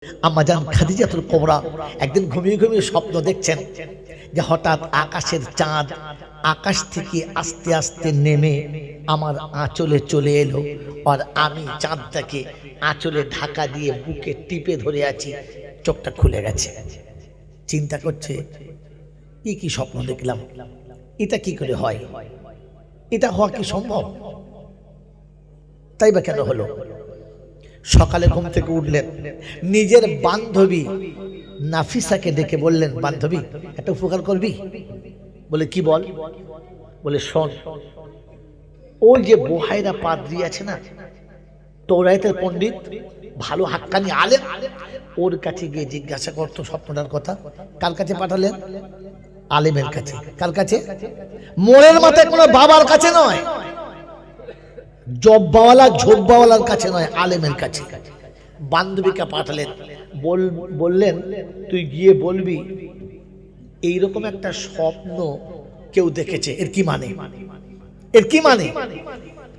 আম্মাজান খাদিজাতুল কুবরা একদিন ঘুমিয়ে ঘুমিয়ে স্বপ্ন দেখছেন যে হঠাৎ আকাশের চাঁদ আকাশ থেকে আস্তে আস্তে নেমে আমার আঁচলে চলে এলো, আর আমি চাঁদটাকে আঁচলে ঢাকা দিয়ে বুকে টিপে ধরে আছি। চোখটা খুলে গেছে। চিন্তা করছে কি স্বপ্ন দেখলাম, এটা কি করে হয়, এটা হওয়া কি সম্ভব? তাই বা কেন হলো? সকালে ঘুম থেকে উঠলেন, নিজের বান্ধবী নাফিসাকে ডেকে বললেন, বান্ধবী একটা উপকার করবি? বলে কি বল? বলে শোন, ওই যে বুহাইরা পাদ্রী আছে না, তৌরাতের পণ্ডিত, ভালো হাক্কানি আলেম, ওর কাছে গিয়ে জিজ্ঞাসা করতো স্বপ্নটার কথা। কার কাছে পাঠালেন? আলেমের কাছে। কার কাছে? মোড়ের মাথায় কোনো বাবার কাছে নয়, জব্বাওয়ালা ঝোব্বাওয়ালার কাছে নয়, আলেমের কাছে। বান্ধবীকে পাঠালেন, বললেন তুই গিয়ে বলবি এইরকম একটা স্বপ্ন কেউ দেখেছে, এর কি মানে, এর কি মানে?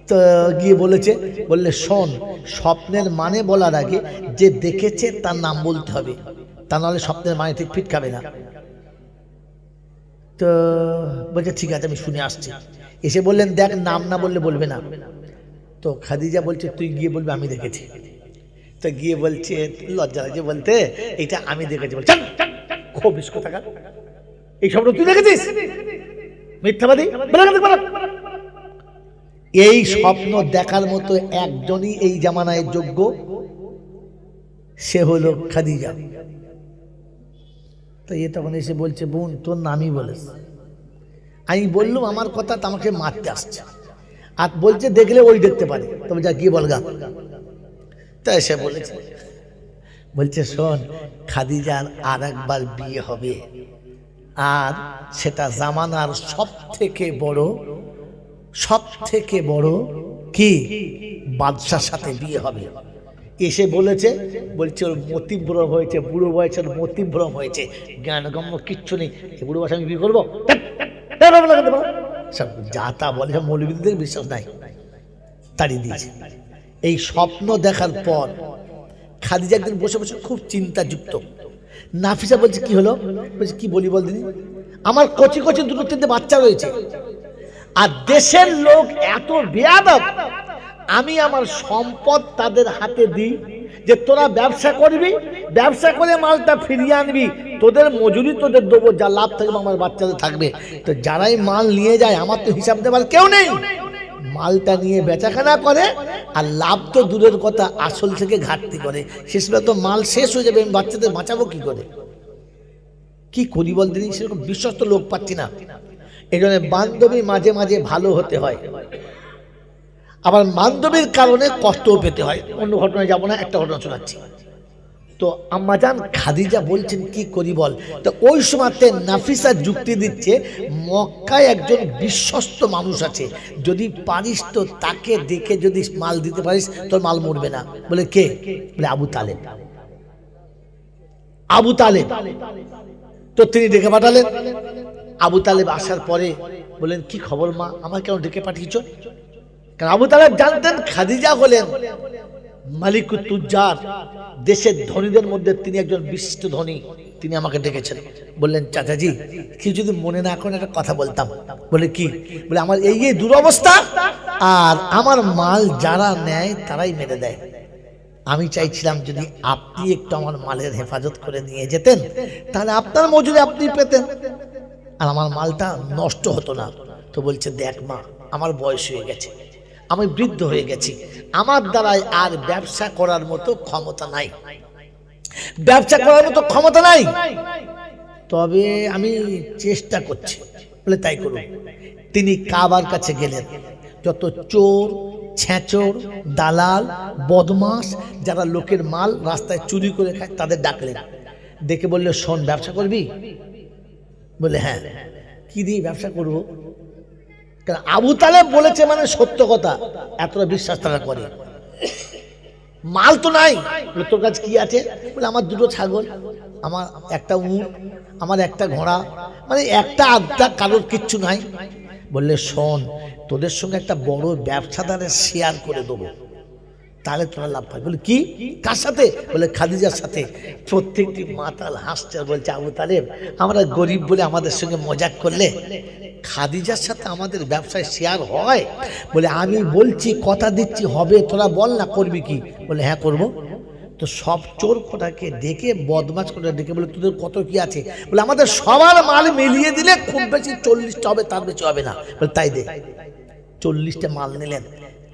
তো গিয়ে বলেছে, বললে শোন, স্বপ্নের মানে বলার আগে যে দেখেছে তার নাম বলতে হবে, তা নাহলে স্বপ্নের মানে ঠিক ফিট খাবে না। তো বলছে ঠিক আছে, আমি শুনে আসছি। এসে বললেন দেখ, নাম না বললে বলবে না। তো খাদিজা বলছে তুই গিয়ে বলবি আমি দেখেছি। তো গিয়ে বলছে লজ্জা লাগছে বলতে, এটা আমি দেখেছি। বলছে খুব কথা, এই স্বপ্ন তুই দেখেছিস? মিথ্যাবাদী। এই স্বপ্ন দেখার মতো একজনই এই জামানায় যোগ্য, সে হলো খাদিজা। তো এ তখন এসে বলছে, বোন তোর নামই বলেছ। আমি বললাম আমার কথা, তো আমাকে মারতে আসছে। আর বলছে দেখলে ওই দেখতে পারে, তবে যা গিয়ে বলগা। তাই সে বলেছে, বলছে শোন, খাদিজার আর একবার বিয়ে হবে, আর সেটা জামানার সব থেকে বড় কি বাদশার সাথে বিয়ে হবে। এসে বলছে ওর মতিভ্রম হয়েছে, বুড়ো বয়সের মতিভ্রম হয়েছে, জ্ঞানগম্য কিচ্ছু নেই, বুড়ো বয়সে আমি বিয়ে করবো? সব যা তা বলে, সব মৌলবীদের বিশ্বাস নাই, তাড়িয়ে দিয়েছে। এই স্বপ্ন দেখার পর খাদিজা একদিন বসে বসে খুব চিন্তাযুক্ত। নাফিসা বলছে কি হলো? বলছে কি বলি বল দিনি, আমার কচি কচি দুটো তিনটে বাচ্চা রয়েছে, আর দেশের লোক এত বেয়াদব, আমি আমার সম্পদ তাদের হাতে দিই যে তোরা ব্যবসা করবি, ব্যবসা করে মালটা ফিরিয়ে আনবি, তোদের মজুরি তোদের দেবো, যা লাভ থাকবে আমার বাচ্চাদের থাকবে। তো যারাই মাল নিয়ে যায় আমার তো হিসাব দেবার কেউ নেই, মালটা নিয়ে বেচাকেনা করে, আর লাভ তো দূরের কথা আসল থেকে ঘাটতি করে, শেষবেলা তো মাল শেষ হয়ে যাবে, আমি বাচ্চাদের বাঁচাবো কি করে? কি করি বল দিন, সেরকম বিশ্বস্ত লোক পাচ্ছি না। এই জন্য বান্ধবী মাঝে মাঝে ভালো হতে হয়, আবার বান্ধবীর কারণে কষ্টও পেতে হয়। অন্য ঘটনায় যাবো না, একটা ঘটনা শোনাচ্ছি। তো আম্মাজান খাদিজা বলছেন কি করি বল। তো ওই সময়তে নাফিসা যুক্তি দিচ্ছে, মক্কায় একজন বিশ্বস্ত মানুষ আছে, যদি পারিস তো তাকে দেখে যদি মাল দিতে পারিস তোর মাল মরবে না। বলে কে? বলে আবু তালেব। আবু তালেব। তো তিনি ডেকে পাঠালেন। আবু তালেব আসার পরে বলেন কি খবর মা, আমার কেন ডেকে পাঠিয়েছ? কারণ আবু তালেব জানতেন খাদিজা হলেন মালিকুত তুজ্জার, দেশের ধনীদের মধ্যে তিনি একজন বিশিষ্ট ধনী, তিনি আমাকে ডেকেছেন। বললেন চাচাজি কি যদি মনে না করেন একটা কথা বলতাম। বলে কি? বলে আমার এই দুরবস্থা, আর আমার মাল যারা নেয় তারাই মেরে দেয়, আমি চাইছিলাম যদি আপনি একটু আমার মালের হেফাজত করে নিয়ে যেতেন, তাহলে আপনার মজুরি আপনি পেতেন, আর আমার মালটা নষ্ট হতো না। তো বলছে দেখ মা, আমার বয়স হয়ে গেছে, আমি বৃদ্ধ হয়ে গেছি, আমার দ্বারাই আর ব্যবসা করার মতো ক্ষমতা নাই, ব্যবসা করার মতো ক্ষমতা নাই, তবে আমি চেষ্টা করছি। বলে তাই করুন। তিনি কাবার কাছে গেলেন, যত চোর ছেঁচোর দালাল বদমাস যারা লোকের মাল রাস্তায় চুরি করে খায় তাদের ডাকলেন, ডেকে বললে শোন ব্যবসা করবি? বলে হ্যাঁ। কি দিয়ে ব্যবসা করবো? কারণ আবু তালেব বলেছে মানে সত্য কথা, এতটা বিশ্বাস তারা করে। মাল তো নাই। বলে তোর কাছে কি আছে? বলে আমার দুটো ছাগল, আমার একটা উট, আমার একটা ঘোড়া, মানে একটা আধটা, কারোর কিচ্ছু নাই। বললে শোন, তোদের সঙ্গে একটা বড় ব্যবসাদারের শেয়ার করে দেবো, তাহলে তোরা লাভ পাবে। বলে কি, কার সাথে? বলে খাদিজার সাথে। প্রত্যেকটি মাতাল হাসছে, বলছে আবু তালেব আমরা গরিব বলে আমাদের সঙ্গে মজাক করলে, খাদিজার সাথে আমাদের ব্যবসায় শেয়ার হয়? বলে আমি বলছি, কথা দিচ্ছি হবে, তোরা বল না করবি কি? বলে হ্যাঁ করবো। তো সব চোর কোটাকে ডেকে, বদমাশ কোটা ডেকে বলে তোদের কত কি আছে? বলে আমাদের সবার মাল মিলিয়ে দিলে খুব বেশি 40টা হবে, তার বেশি হবে না। বলে তাই দে। 40টা মাল নিলেন।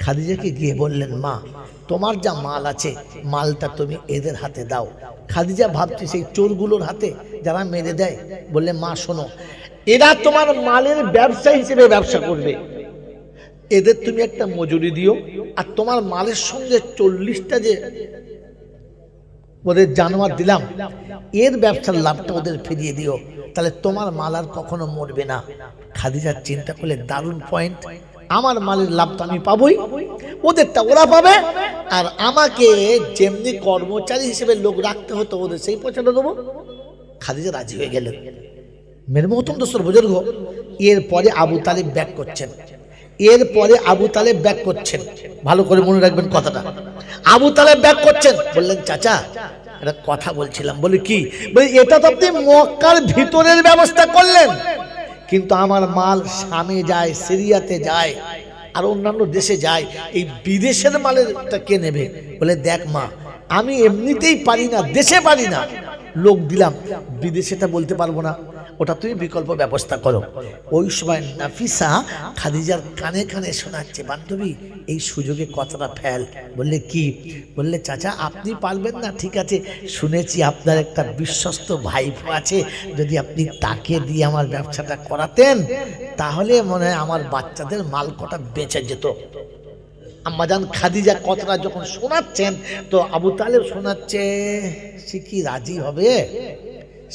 খাদিজাকে গিয়ে বললেন, মা তোমার যা মাল আছে মালটা তুমি এদের হাতে দাও। খাদিজা ভাবছে সেই চোরগুলোর হাতে যারা মেরে দেয়। বললে মা শোনো, এরা তোমার মালের ব্যবসা হিসেবে ব্যবসা করবে, এদের তুমি একটা মজুরি দিও, আর তোমার মালের সঙ্গে 40টা যে ওদের জানোয়ার দিলাম, এর ব্যবসার লাভটা ওদের ফিরিয়ে দিও, তাহলে তোমার মাল আর কখনো মরবে না। খাদিজার চিন্তা করলে দারুণ পয়েন্ট, আমার মালের লাভটা আমি পাবই, ওদেরটা ওরা পাবে, আর আমাকে যেমনি কর্মচারী হিসেবে লোক রাখতে হতো ওদের সেই পয়সাটা দেবো। খাদিজা রাজি হয়ে গেলেন। মেরে মহতম দোস্তর বুজুর্গ, এরপরে আবু তালেব ব্যাক করছেন। ভালো করে মনে রাখবেন কথাটা। আবু তালেব ব্যাক করছেন, বললেন চাচা একটা কথা বলছিলাম। বলে কি? বলে এটা তো আপনি মক্কার ভিতরের ব্যবস্থা করলেন, কিন্তু আমার মাল শামে যায়, সিরিয়াতে যায়, আর অন্যান্য দেশে যায়, এই বিদেশের মালেরটা কে নেবে? বলে দেখ মা, আমি এমনিতেই পারি না, দেশে পারি না, লোক দিলাম, বিদেশেটা বলতে পারবো না, ওটা তুমি বিকল্প ব্যবস্থা করো। ওই সময় নাফিসা খাদিজার কানে কানে শোনাচ্ছে, বান্ধবী এই সুযোগে কথাটা ফেল। বললে কি? বললে চাচা আপনি পারবেন না, ঠিক আছে, শুনেছি আপনার একটা বিশ্বস্ত ভাইপো আছে, যদি আপনি তাকে দিয়ে আমার ব্যবসাটা করাতেন তাহলে মনে হয় আমার বাচ্চাদের মাল কটা বেঁচে যেত। আম্মাজান খাদিজা কথাটা যখন শোনাচ্ছেন, তো আবু তালেব শোনাচ্ছে, সে কি রাজি হবে?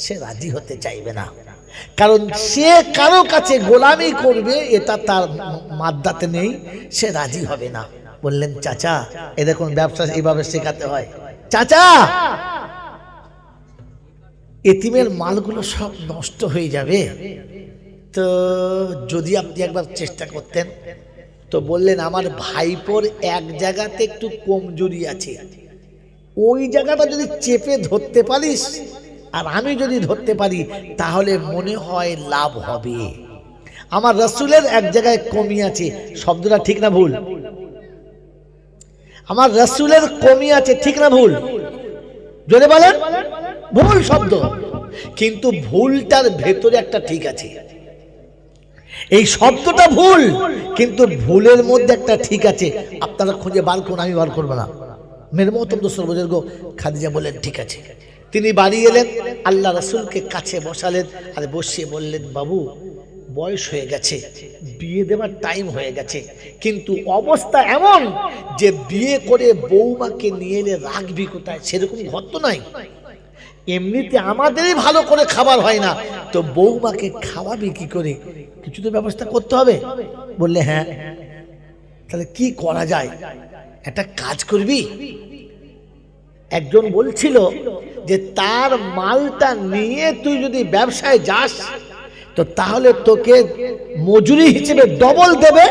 সে রাজি হতে চাইবে না, কারণ সে কারো কাছে গোলামি করবে এটা তার মাদ্দাতে নেই, সে রাজি হবে না। বললেন চাচা এ দেখুন ব্যবসা এইভাবে শেখাতে হয়। চাচা এতিমের মালগুলো সব নষ্ট হয়ে যাবে, তো যদি আপনি একবার চেষ্টা করতেন। তো বললেন আমার ভাইপোর এক জায়গাতে একটু কমজোরি আছে, ওই জায়গাটা যদি চেপে ধরতে পারিস আর আমি যদি ধরতে পারি তাহলে মনে হয় লাভ হবে। আমার রাসূলের এক জায়গায় কমি আছে, শব্দটা ঠিক না ভুল? আমার রাসূলের কমি আছে, ঠিক না ভুল? জোরে বলেন। ভুল শব্দ, কিন্তু ভুলটার ভেতরে একটা ঠিক আছে। এই শব্দটা ভুল, কিন্তু ভুলের মধ্যে একটা ঠিক আছে। আপনারা খুঁজে বার করুন, আমি বার করবো না। মেরে মহতম দোস্তর বুজুর্গ, খাদিজা বললেন ঠিক আছে। তিনি বাড়ি এলেন, আল্লাহ রাসূলকে কাছে বসালেন, আর বসিয়ে বললেন বাবু বয়স হয়ে গেছে, বিয়ে দেওয়ার টাইম হয়ে গেছে, কিন্তু অবস্থা এমন যে বিয়ে করে বৌমাকে নিয়ে এলে রাখবি কোথায়? সেরকম ঘর তো নাই, এমনিতে আমাদেরই ভালো করে খাবার হয় না, তো বৌমাকে খাওয়াবি কি করে? কিছু তো ব্যবস্থা করতে হবে। বললে হ্যাঁ। তাহলে কি করা যায়? একটা কাজ করবি। একজন বলছিল যে তার মালটা নিয়ে তুই যদি ব্যবসায় যাস তো তাহলে তোকে মজুরি হিসেবে ডবল দেবে,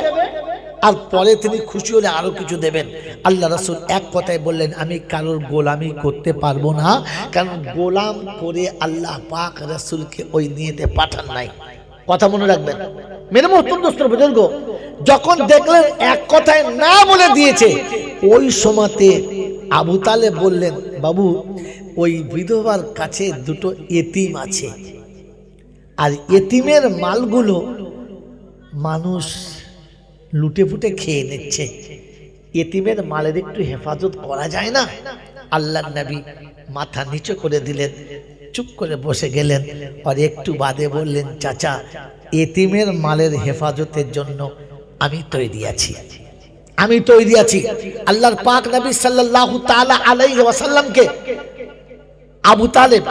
আর পরে তিনি খুশি হলে আরো কিছু দেবেন। আল্লাহ রাসূল এক কথায় বললেন আমি কারোর গোলামি করতে পারবো না, কারণ গোলাম করে আল্লাহ পাক রাসূলকে ওই নিয়েতে পাঠান নাই। কথা মনে রাখবেন। মেরে মহতরম দোস্তর বুজুর্গ, যখন দেখলেন এক কথায় না বলে দিয়েছে, ওই সময়তে আবু তালেব বললেন বাবু ওই বিধবার কাছে দুটো এতিম আছে, আর এতিমের মালগুলো মানুষ লুটে ফুটে খেয়ে নিচ্ছে, এতিমের মালের একটু হেফাজত করা যায় না? আল্লাহর নবী মাথা নিচু করে দিলেন, চুপ করে বসে গেলেন, আর একটু বাদে বললেন চাচা এতিমের মালের হেফাজতের জন্য আমি তৈরি আছি, আমি তৈরি আছি। আল্লাহর পাক নবী সাল্লাল্লাহু তাআলা আলাইহি ওয়াসাল্লামকে আবু তালেব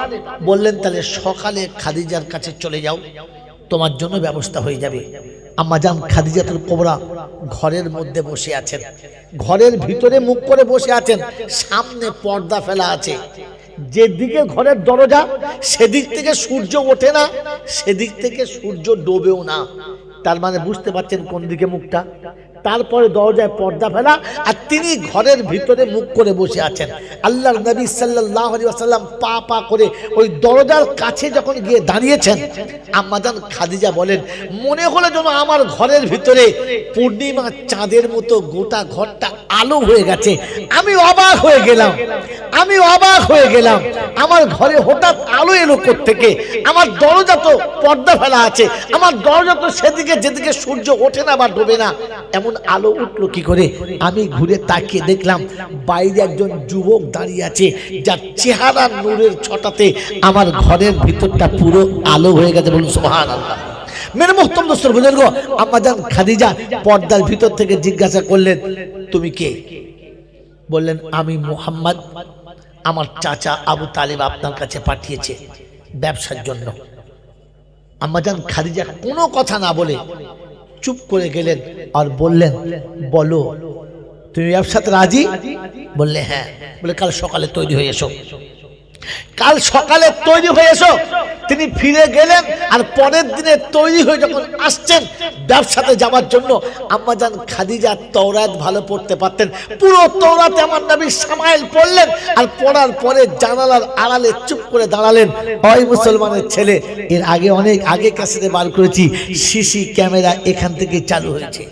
বললেন তাহলে সকালে খাদিজার কাছে চলে যাও, তোমার জন্য ব্যবস্থা হয়ে যাবে। আম্মাজান খাদিজাতুল কুবরা ঘরের মধ্যে বসে আছেন, ঘরের ভিতরে মুখ করে বসে আছেন, সামনে পর্দা ফেলা আছে, যেদিকে ঘরের দরজা সেদিক থেকে সূর্য ওঠে না, সেদিক থেকে সূর্য ডোবেও না। তার মানে বুঝতে পারছেন কোন দিকে মুখটা? তারপরে দরজায় পর্দা ফেলা, আর তিনি ঘরের ভিতরে মুখ করে বসে আছেন। আল্লাহর নবী সাল্লাল্লাহু আলাইহি ওয়াসাল্লাম পা পা করে ওই দরজার কাছে যখন গিয়ে দাঁড়িয়েছেন, আম্মা জান খাদিজা বলেন, মনে হলো যেন আমার ঘরের ভিতরে পূর্ণিমা চাঁদের মতো গোটা ঘরটা আলো হয়ে গেছে। আমি অবাক হয়ে গেলাম, আমি অবাক হয়ে গেলাম। আমার ঘরে হঠাৎ আলো এলো কোত্থেকে? আমার দরজা তো পর্দা ফেলা আছে, আমার দরজা তো সেদিকে যেদিকে সূর্য ওঠে না বা ডোবে না, এমন আলো উঠলো কি করে? আমি ঘুরে তাকিয়ে দেখলাম বাইরে একজন যুবক দাঁড়িয়ে আছে, যার চেহারা নূরের ছটাতে আমার ঘরের ভিতরটা পুরো আলো হয়ে গেছে। বলুন সুবহানাল্লাহ। মেরে মুহতারাম দোস্তর বুজুর্গ, আম্মা জান খাদিজা পর্দার ভিতর থেকে জিজ্ঞাসা করলেন, তুমি কে? বললেন, আমি মুহাম্মদ, আমার চাচা আবু তালেব আপনার কাছে পাঠিয়েছে ব্যবসার জন্য। আম্মা জান খাদিজা কোনো কথা না বলে চুপ করে গেলেন আর বললেন, বলো তুমি ব্যবসাতে রাজি? বললে হ্যাঁ। বলে কাল সকালে তৈরি হয়ে এসো, কাল সকালে তৈরি হয়ে এসো। তিনি ফিরে গেলেন, আর পরের দিনে তৈরি হয়ে যখন আসছেন ব্যবসাতে যাওয়ার জন্য, আম্মা জান খাদিজা তাওরাত ভালো পড়তে পারতেন, পুরো তাওরাতে আমার নবী শামাইল পড়লেন, আর পড়ার পরে জানালার আড়ালে চুপ করে দাঁড়ালেন। ওই মুসলমানের ছেলে, এর আগে অনেক আগে ক্যাসেটে বার করেছি, সিসি ক্যামেরা এখান থেকে চালু হয়েছে।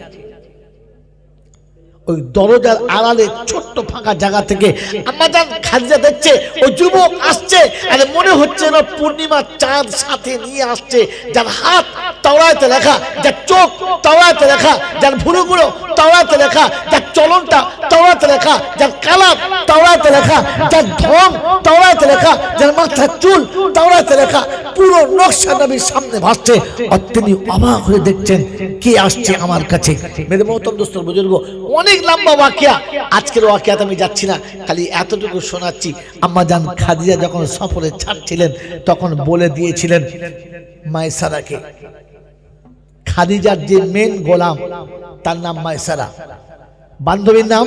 ওই দরজার আড়ালে ছোট্ট ফাঁকা জায়গা থেকে আম্মা জান খাদিজা দেখছে ওই যুবক আসছে, আর মনে হচ্ছে না পূর্ণিমা চাঁদ সাথে নিয়ে আসছে, যার হাত তাওরাতে লেখা, যার চোখ তাওরাতে লেখা, যার ভুরুগুলো তাওরাতে লেখা, যার চলনটা তাওরাতে লেখা, যার কালাম তাওরাতে লেখা, যার ঢং তাওরাতে লেখা, যার মাথার চুল তাওরাতে লেখা, পুরো নকশা নবীর সামনে ভাসছে। আর তিনি অবাক হয়ে দেখছেন কে আসছে আমার কাছে। মেরে মুহতারাম দোস্তর বুজুর্গ, অনেক লম্বা ওয়াকিয়া, আজকের ওয়াকিয়াতে আমি যাচ্ছি না, খালি এতটুকু শোনাচ্ছি। আম্মা জান খাদিজা যখন সফরে ছাড়ছিলেন তখন বলে দিয়েছিলেন মায়সারাকে, খাদিজার যে মেন গোলাম তার নাম মায়সারা, বান্ধবীর নাম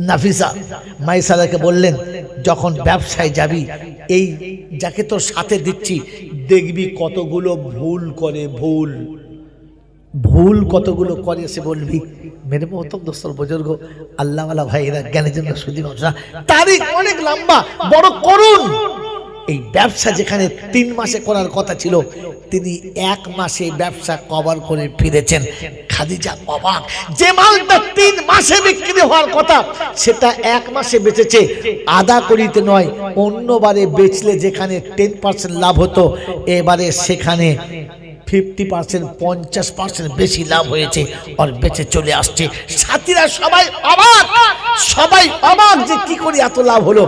নাফিসা। মায়সারাকে বললেন, যখন ব্যবসায় যাবি এই যাকে তোর সাথে দিচ্ছি, দেখবি কতগুলো ভুল করে, ভুল ভুল কতগুলো করে সে বলবি। মেরে মুহতারাম দোস্তর বুজুর্গ, আল্লাহওয়ালা ভাইরা, জ্ঞানের জন্য সুদী মানুষরা, তারিখ অনেক লম্বা, বড় করুন। এই ব্যবসা যেখানে 3 মাসে করার কথা ছিল, তিনি 1 মাসে ব্যবসা কভার করে ফিরেছেন। খাদিজা অবাক, যে মালটা 3 মাসে বিক্রি হওয়ার কথা সেটা 1 মাসে বেচেছে। আদা করিতে নয়, অন্যবারে বেচলে যেখানে 10% লাভ হতো, এবারে সেখানে 50%, 50% বেশি লাভ হয়েছে, আর বেঁচে চলে আসছে। সাথীরা সবাই অবাক, সবাই অবাক যে কি করে এত লাভ হলো।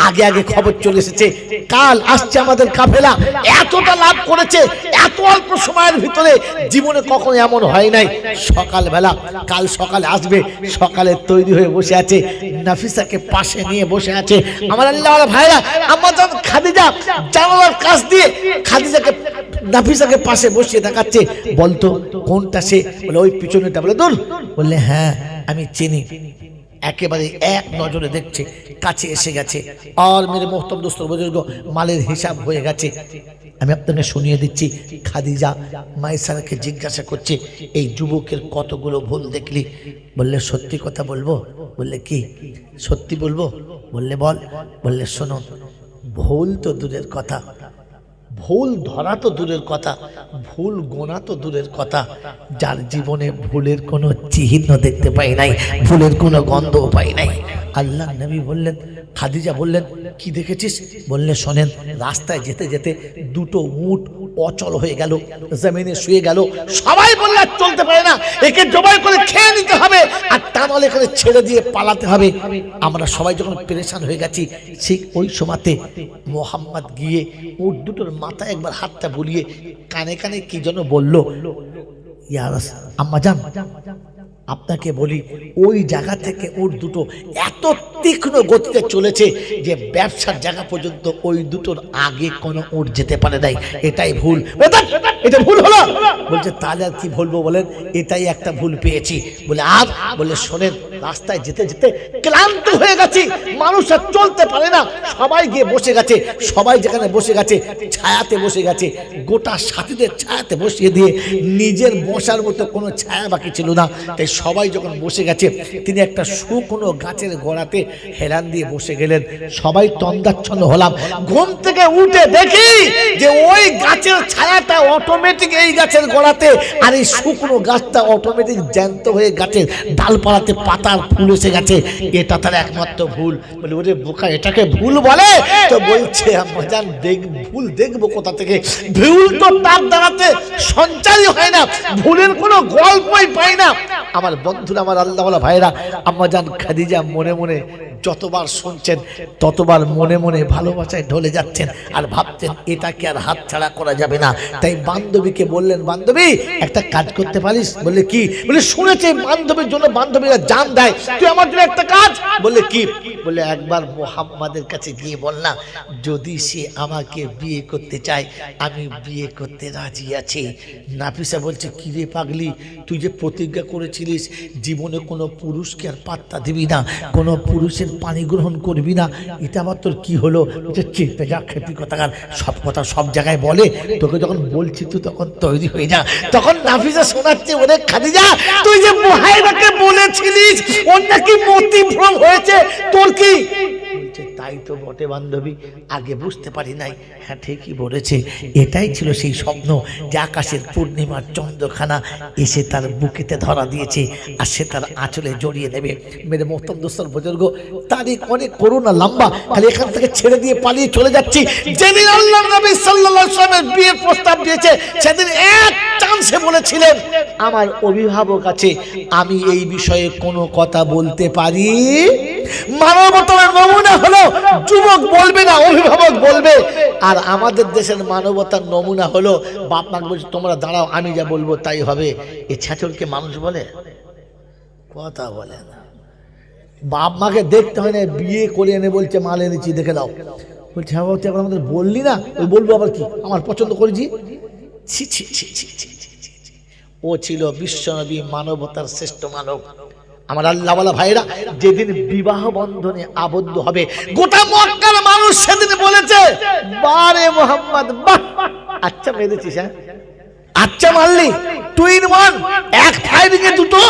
আগে আগে খবর চলে এসেছে, কাল আসছে আমাদের কাফেলা, এতটা লাভ করেছে এত অল্প সময়ের ভিতরে, জীবনে কখনো এমন হয় নাই। সকালবেলা কাল সকালে আসবে, সকালে তৈরি হয়ে বসে আছে, নাফিসাকে পাশে নিয়ে বসে আছে। আমার আল্লাহওয়ালা ভাইরা, আম্মা জান খাদিজা জানালার কাছ দিয়ে খাদিজাকে নাফিসাকে পাশে বসিয়ে দেখাচ্ছে, বলতো কোনটা সে? বলে ওই পিছনেটা। বলে দূর? বললে হ্যাঁ আমি চিনি। একেবারে এক নজরে দেখছে, কাছে এসে গেছে। আর মেরে মুহতারাম দোস্তর বুজুর্গ, মালের হিসাব হয়ে গেছে। আমি আপনাকে শুনিয়ে দিচ্ছি। খাদিজা মায়সারাকে জিজ্ঞাসা করছে, এই যুবকের কতগুলো ভুল দেখলি? বললে সত্যি কথা বলবো? বললে কি সত্যি বলবো? বললে বল। বললে শোনো, ভুল তো দূরের কথা, ভুল ধরা তো দূরের কথা, ভুল গোনা তো দূরের কথা, যার জীবনে ভুলের কোনো চিহ্ন দেখতে পাই নাই, ভুলের কোনো গন্ধও পাই নাই। আল্লাহ নবী বললেন, খাদিজা বললেন, কি দেখেছিস? বললে শোনেন, রাস্তায় যেতে যেতে 2টো উট অচল হয়ে গেল, জমিনে শুয়ে গেল। সবাই বললে চলতে পারে না, একে জবাই করে খেয়ে নিতে হবে, আর তা নাহলে এখানে ছেড়ে দিয়ে পালাতে হবে। আমরা সবাই যখন পেরেশান হয়ে গেছি, ঠিক ওই সময়তে মোহাম্মদ গিয়ে উট দুটোর মাথায় একবার হাতটা বুলিয়ে কানে কানে কি যেন বলল। ইয়া রাসূল, আম্মা জান আপনাকে বলি, ওই জায়গা থেকে উট দুটো এত তীক্ষ্ণ গতিতে চলেছে যে ব্যবসার জায়গা পর্যন্ত ওই দুটোর আগে কোনো উট যেতে পারে নাই। এটাই ভুল। এটা ভুল হলো? বলছে তাহলে আর কি বলবো বলেন, এটাই একটা ভুল পেয়েছি। বলে আর? বলে শোনেন, রাস্তায় যেতে যেতে ক্লান্ত হয়ে গেছি, মানুষ আর চলতে পারে না, সবাই গিয়ে বসে গেছে। সবাই যেখানে বসে গেছে ছায়াতে বসে গেছে, গোটা সাথীদের ছায়াতে বসিয়ে দিয়ে নিজের বসার মতো কোনো ছায়া বাকি ছিল না। তাই সবাই যখন বসে গেছে, তিনি একটা শুকনো গাছের গোড়াতে হেলান দিয়ে বসে গেলেন। সবাই তন্দাচ্ছন্ন হলাম। ঘুম থেকে উঠে দেখি যে ওই গাছের ছায়াটা অটোমেটিক এই গাছের গোড়াতে, আর এই শুকনো গাছটা অটোমেটিক জ্যান্ত হয়ে গাছের ডালপালাতে পাতার ফুল এসে গেছে। এটা তার একমাত্র ভুল। বলে ওরে বোকা, এটাকে ভুল বলে? তো বলছে আম্মাজান ভুল দেখবো কোথা থেকে? ভুল তো তার দ্বারাতে সঞ্চারই হয় না, ভুলের কোনো গল্পই পাই না। আমার বন্ধুরা, আমার আল্লাহওয়ালা ভাইরা, আম্মাজান খাদিজা মনে মনে যতবার শুনছেন ততবার মনে মনে ভালোবাসায় ঢলে যাচ্ছেন, আর ভাবছেন এটাকে আর হাত ছাড়া করা যাবে না। তাই বান্ধবীকে বললেন, বান্ধবী একটা কাজ করতে পারিস? বললে কি? বলে শুনেছে বান্ধবীর জন্য বান্ধবীরা জান দেয়, তুই আমার জন্য একটা কাজ। বললে কি? বলে একবার মুহাম্মাদের কাছে গিয়ে বল না, যদি সে আমাকে বিয়ে করতে চায় আমি বিয়ে করতে রাজি আছি। নাফিসা বলছে, কি রে পাগলি, তুই যে প্রতিজ্ঞা করেছিলিস জীবনে কোনো পুরুষকে আর পাত্তা দিবি না, কোনো পুরুষের পানি গ্রহণ করবি না, এটা আবার তোর কি হলো? চেপে যা, খেপি কথাকার, সব কথা সব জায়গায় বলে, তোকে যখন বলছি তুই তখন তৈরি হয়ে যা। তখন নাফিসা শোনাচ্ছে, ওরে খাদিজা, তুই যে মুহাইরাকে বলেছিলিস ওর নাকি মতিভ্রম হয়েছে, তোর কি? তাই তো বটে বান্ধবী, আগে বুঝতে পারি নাই। হ্যাঁ ঠিকই বলেছে, এটাই ছিল সেই স্বপ্ন যে আকাশের পূর্ণিমার চন্দ্রখানা এসে তার বুকেতে ধরা দিয়েছে, আর সে তার আঁচলে জড়িয়ে নেবে। মেরে মোহতরম দোস্তর বুজুর্গ, তারিখ অনেক করোনা লম্বা, খালি এখান থেকে ছেড়ে দিয়ে পালিয়ে চলে যাচ্ছি। যেদিন আল্লাহর নবী সাল্লাল্লাহু আলাইহি ওয়াসাল্লামের বিয়ের প্রস্তাব দিয়েছে, সেদিন এক চান্সে বলেছিলেন, আমার অভিভাবক আছে, আমি এই বিষয়ে কোনো কথা বলতে পারি। মানবতার নমুনা হলো যুবক বলবে না, অভিভাবক বলবে। আর আমাদের দেশের মানবতার নমুনা হলো বাপ মাকে বলছে, তোমরা দাঁড়াও, আমি যা বলবো তাই হবে। এ ছাচলকে মানুষ বলে? কথা বলে না। বাপ মাকে দেখতে হয় না, বিয়ে করে এনে বলছে মাল এনেছি দেখে দাও। বলছে হ্যাঁ বাবা, এখন আমাদের বললি না, ওই বলবো আবার কি, আমার পছন্দ করেছি। ছি ছি ছি ছি ছি ছি ছি। ও ছিল বিশ্বনবী, মানবতার শ্রেষ্ঠ মানব। আমার আল্লাহওয়ালা ভাইরা, যেদিন বিবাহ বন্ধনে আবদ্ধ হবে, গোটা মক্কার মানুষ সেদিন বলেছে, বারে মোহাম্মদ, বাহ, আচ্ছা মেরেছিস, হ্যাঁ আচ্ছা মারলি, টু ইন ওয়ান, এক ফায়ারিং এ দুটো,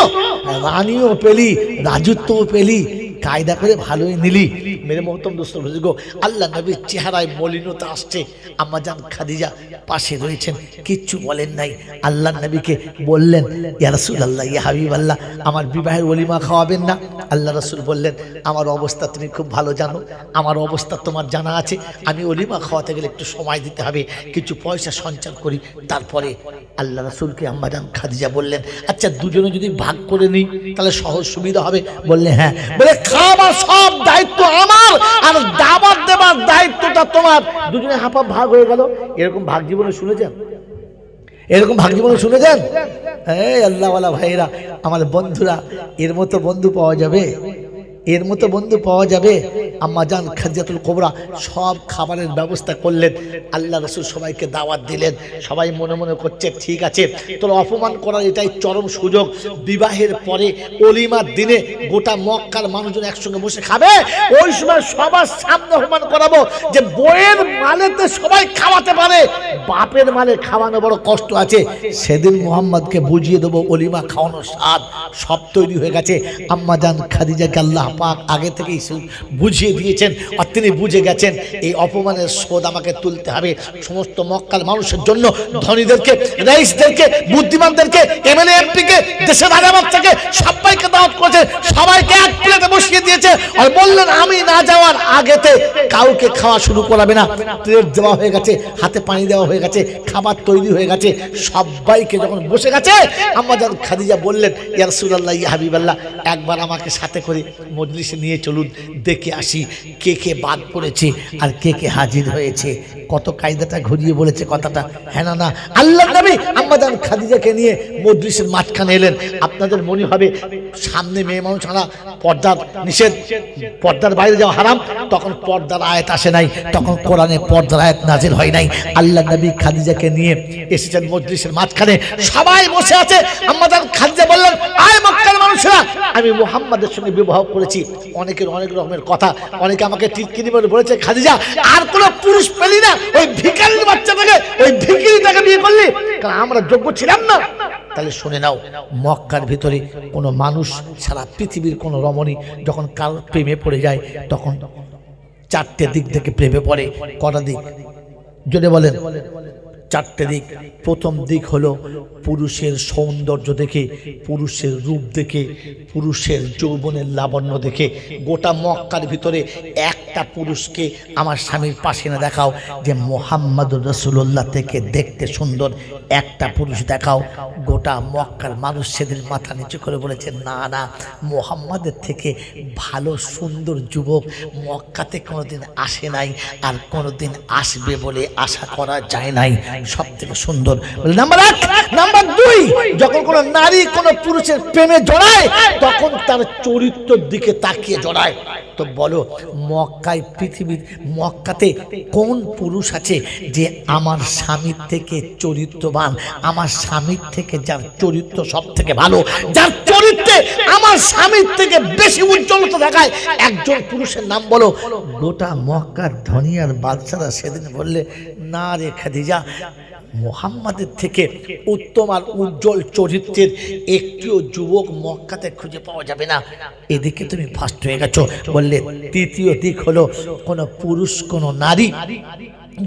রানীও পেলি, রাজত্বও পেলি, কায়দা করে ভালোই নিলি। মেরে মোহতরম দোস্ত বুজুর্গ, আল্লাহ নবীর চেহারায় মলিনতা আসছে। আম্মাজান খাদিজা পাশে রয়েছেন, কিচ্ছু বলেন নাই। আল্লাহ নবীকে বললেন, ইয়া রাসূলুল্লাহ, ইয়া হাবিবাল্লাহ, আমার বিবাহের ওলিমা খাওয়াবেন না? আল্লাহ রাসূল বললেন, আমার অবস্থা তুমি খুব ভালো জানো, আমার অবস্থা তোমার জানা আছে, আমি ওলিমা খাওয়াতে গেলে একটু সময় দিতে হবে, কিছু পয়সা সঞ্চয় করি, তারপরে। আল্লাহ রাসূলকে আম্মাজান খাদিজা বললেন, আচ্ছা দুজনে যদি ভাগ করে নিই তাহলে সহজ সুবিধা হবে? বললে হ্যাঁ। বলে খাবার সব দায়িত্ব আমার, আর দাবার দেবার দায়িত্বটা তোমার। দুজনে হাফা ভাগ হয়ে গেল। এরকম ভাগ জীবনে শুনেছেন? এরকম ভাগ জীবনে শুনেছেন? এই আল্লাহওয়ালা ভাইরা, আমার বন্ধুরা, এর মতো বন্ধু পাওয়া যাবে? এর মতো বন্ধু পাওয়া যাবে? আম্মাজান খাদিজাতুল কুবরা সব খাবারের ব্যবস্থা করলেন। আল্লাহ রাসূল সবাইকে দাওয়াত দিলেন। সবাই মনে মনে করছে, ঠিক আছে, তোর অপমান করার এটাই চরম সুযোগ। বিবাহের পরে ওলিমার দিনে গোটা মক্কার মানুষজন একসঙ্গে বসে খাবে, ওই সময় সবার সামনে অপমান করাবো যে বইয়ের মালেতে সবাই খাওয়াতে পারে, বাপের মালে খাওয়ানো বড় কষ্ট আছে। সেদিন মুহাম্মদকে বুঝিয়ে দেবো ওলিমা খাওয়ানোর স্বাদ। সব তৈরি হয়ে গেছে। আম্মাজান খাদিজাকে আল্লাহ পাক আগে থেকেই বুঝিয়ে দিয়েছেন, আর তিনি বুঝে গেছেন এই অপমানের শোধ আমাকে তুলতে হবে। সমস্ত মক্কার মানুষের জন্য, ধনীদেরকে, রাইসদেরকে, বুদ্ধিমানদেরকে, এমএলএ এমপিকে, দেশের আগামাতটাকে সবাইকে দাওয়াত করেছে, সবাইকে এক প্লেটে বসিয়ে দিয়েছে, আর বললেন আমি না যাওয়ার আগেতে কাউকে খাওয়া শুরু করাবে না। প্লেট দেওয়া হয়ে গেছে, হাতে পানি দেওয়া হয়ে গেছে, খাবার তৈরি হয়ে গেছে। সবাইকে যখন বসে গেছে, আম্মাজান খাদিজা বললেন, ইয়া রাসূলুল্লাহ, ইয়া হাবিবাল্লাহ, একবার আমাকে সাথে করে মজলিসে নিয়ে চলুন, দেখে আসি কে কে বাদ পড়েছে আর কে কে হাজির হয়েছে। কত কায়দাটা ঘুরিয়ে বলেছে কথাটা, হ্যাঁ না? আল্লাহ নবী আম্মাজান খাদিজাকে নিয়ে মজলিসের মাঝখানে এলেন। আপনাদের মনে হবে সামনে মেয়ে মানুষ ছাড়া পর্দার নিষেধ, পর্দার বাইরে যাওয়া হারাম। তখন পর্দার আয়াত আসে নাই, তখন কোরআনে পর্দার আয়াত নাজিল হয় নাই। আল্লাহ নবী খাদিজাকে নিয়ে এসেছেন মজলিসের মাঝখানে, সবাই বসে আছে। আম্মাজান খাদিজা বললেন, আয় মক্কার মানুষেরা, আমি মুহাম্মাদের সঙ্গে বিবাহ করেছি। অনেকের অনেক রকমের কথা, অনেকে আমাকে টিটকিরি বলে বলেছে, খাদিজা আর কোনো পুরুষ পেলি না, ওই ভিখারির বাচ্চাটাকে, ওই ভিখারিটাকে বিয়ে করলি, কারণ আমরা যোগ্য ছিলাম না। তাহলে শুনে নাও, মক্কার ভিতরে কোনো মানুষ, সারা পৃথিবীর কোনো রমণী যখন কারোর প্রেমে পড়ে যায়, তখন চারটে দিক থেকে প্রেমে পড়ে। কটা দিক যদি বলেন? চারটে দিক। প্রথম দিক হলো পুরুষের সৌন্দর্য দেখে, পুরুষের রূপ দেখে, পুরুষের যৌবনের লাবণ্য দেখে। গোটা মক্কার ভিতরে একটা পুরুষকে আমার স্বামীর পাশে না দেখাও যে মুহাম্মাদুর রাসূলুল্লাহ থেকে দেখতে সুন্দর, একটা পুরুষ দেখাও। গোটা মক্কার মানুষ সেদিন মাথা নিচু করে বলেছে, না না, মুহাম্মাদের থেকে ভালো সুন্দর যুবক মক্কাতে কোনোদিন আসে নাই, আর কোনোদিন আসবে বলে আশা করা যায় নাই। সব থেকে সুন্দর। নাম্বার 1। নাম্বার 2, যখন কোনো নারী কোনো পুরুষের প্রেমে জড়ায়, তখন তার চরিত্রের দিকে তাকিয়ে জড়ায়। তো বলো, মক্কায়, পৃথিবীর মক্কাতে কোন পুরুষ আছে যে আমার স্বামীর থেকে চরিত্রবান, আমার স্বামীর থেকে যার চরিত্র সব থেকে ভালো, যার চরিত্রে আমার স্বামীর থেকে বেশি উজ্জ্বলতা দেখায়, একজন পুরুষের নাম বলো। গোটা মক্কার ধনী আর বাদশারা সেদিন বললে, না রে খাদিজা, মুহাম্মাদের থেকে উত্তম আর উজ্জ্বল চরিত্রের একটিও যুবক মক্কাতে খুঁজে পাওয়া যাবে না। এদিকে তুমি ফার্স্ট হয়ে গেছো। বললে তৃতীয় দিক হলো, কোন পুরুষ, কোন নারী,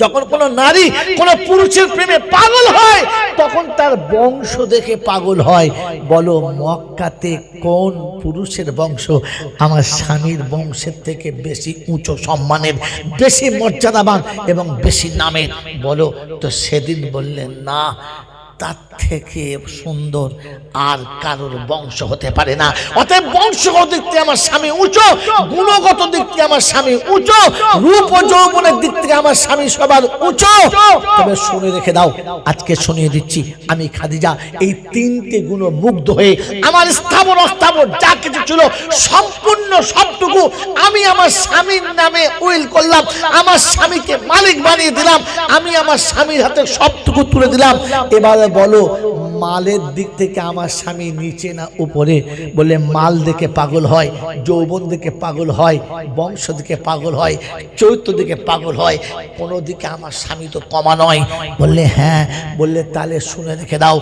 যখন কোনো নারী কোনো পুরুষের প্রেমে পাগল হয়, তখন তার বংশ দেখে পাগল হয়। বলো, মক্কাতে কোন পুরুষের বংশ আমার স্বামীর বংশের থেকে বেশি উঁচু সম্মানের, বেশি মর্যাদাবান এবং বেশি নামের? বলো। তো সেদিন বললেন, না, তার থেকে সুন্দর আর কারোর বংশ হতে পারে না। অতএব বংশগত দিক থেকে আমার স্বামী উঁচু, গুণগত দিক থেকে আমার স্বামী উঁচু, রূপ ও যৌবনের দিক থেকে আমার স্বামী সবার উঁচু। তবে শুনে রেখে দাও, আজকে শুনিয়ে দিচ্ছি, আমি খাদিজা এই তিনটে গুণ মুগ্ধ হয়ে আমার স্থাবর অস্থাবর যা কিছু ছিল সম্পূর্ণ সবটুকু আমি আমার স্বামীর নামে উইল করলাম, আমার স্বামীকে মালিক বানিয়ে দিলাম, আমি আমার স্বামীর হাতে সবটুকু তুলে দিলাম। এবার বলো, মালের দিক থেকে আমার স্বামী নিচে না উপরে? বলে মাল দেখে পাগল হয়, যৌবন দেখে পাগল হয়, বংশ দিকে পাগল হয়, চরিত্র দিকে পাগল হয়, কোনো দিকে আমার স্বামী তো কমা নয়। বললে হ্যাঁ। বললে তাহলে শুনে রেখে দাও,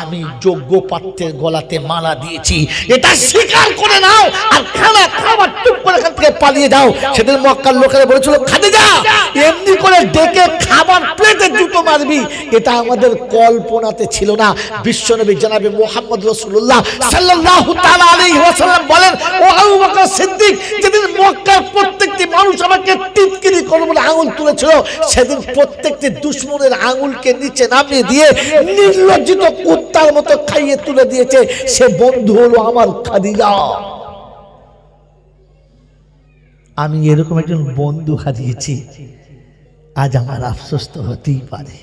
আমি যোগ্য পাত্রের গলাতে মালা দিয়েছি, এটা স্বীকার করে নাও, আর খানা খাবার টুক করে এখান থেকে পালিয়ে যাও। সেদিন মক্কার লোকেরা বলেছিল, খাদিজা এমনি করে ডেকে খাবার প্লেটে জুতো মারবি, এটা আমাদের কল্পনাতে ছিল না। বিশ্বনবী জনাবে মুহাম্মদ রাসূলুল্লাহ সাল্লাল্লাহু তাআলা আলাইহি ওয়াসাল্লাম বলেন, ও আবু বকর সিদ্দিক, যেদিন মক্কার প্রত্যেকটি মানুষ আমাকে টিটকিরি করে বলে আঙুল তুলেছিল, সেদিন প্রত্যেকটি দুশমনের আঙুলকে নিচে নামিয়ে দিয়ে নির্লজ্জিত কুত্তার মতো খাইয়ে তুলে দিয়েছে। সে বন্ধু হলো আমার খাদিজা। আমি এরকম একজন বন্ধু হারিয়েছি, আজ আমার আফসোস তো হতেই পারে।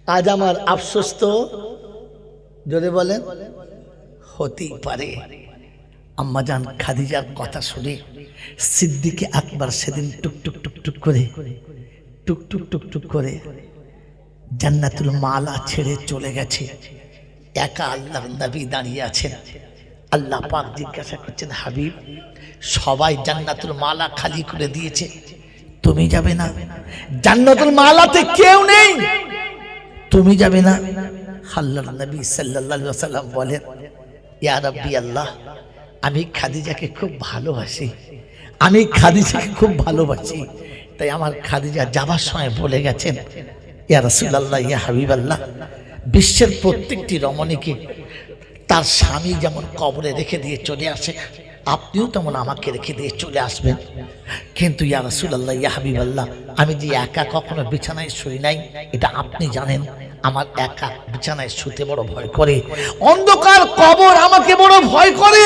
আজ আমার আফসোস তো যদি বলেন হতেই পারে। আম্মাজান খাদিজার কথা শুনে সিদ্দিকে আকবর সেদিন টুকটুক টুকটুক করে, টুকটুক টুকটুক করে জান্নাতুল মালা ছেড়ে চলে গেছে। একা আল্লাহর নবী দাঁড়িয়ে আছেন। আল্লাহ পাক জিজ্ঞাসা করছেন, হাবিব, সবাই জান্নাতুল মালা খালি করে দিয়েছে, তুমি যাবে না? জান্নাতুল মালাতে কেউ নেই, তুমি যাবে না? আল্লাহর নবী সাল্লাল্লাহু আলাইহি ওয়াসাল্লাম বলেন, ইয়া রাব্বি আল্লাহ, আমি খাদিজাকে খুব ভালোবাসি, আমি খাদিজাকে খুব ভালোবাসি, তাই আমার খাদিজা যাবার সময় বলে গেছেন, ইয়া রাসূলুল্লাহ, ইয়া হাবিবাল্লাহ, বিশ্বের প্রত্যেকটি রমণীকে তার স্বামী যেমন কবরে রেখে দিয়ে চলে আসে, আপনিও তেমন আমাকে রেখে দিয়ে চলে আসবেন। কিন্তু ইয়া রাসূলুল্লাহ, ইয়া হাবিবাল্লাহ, আমি যে একা কখনো বিছানায় শুই নাই, এটা আপনি জানেন। আমার একা বিছানায় শুতে বড় ভয় করে, অন্ধকার কবর আমাকে বড় ভয় করে,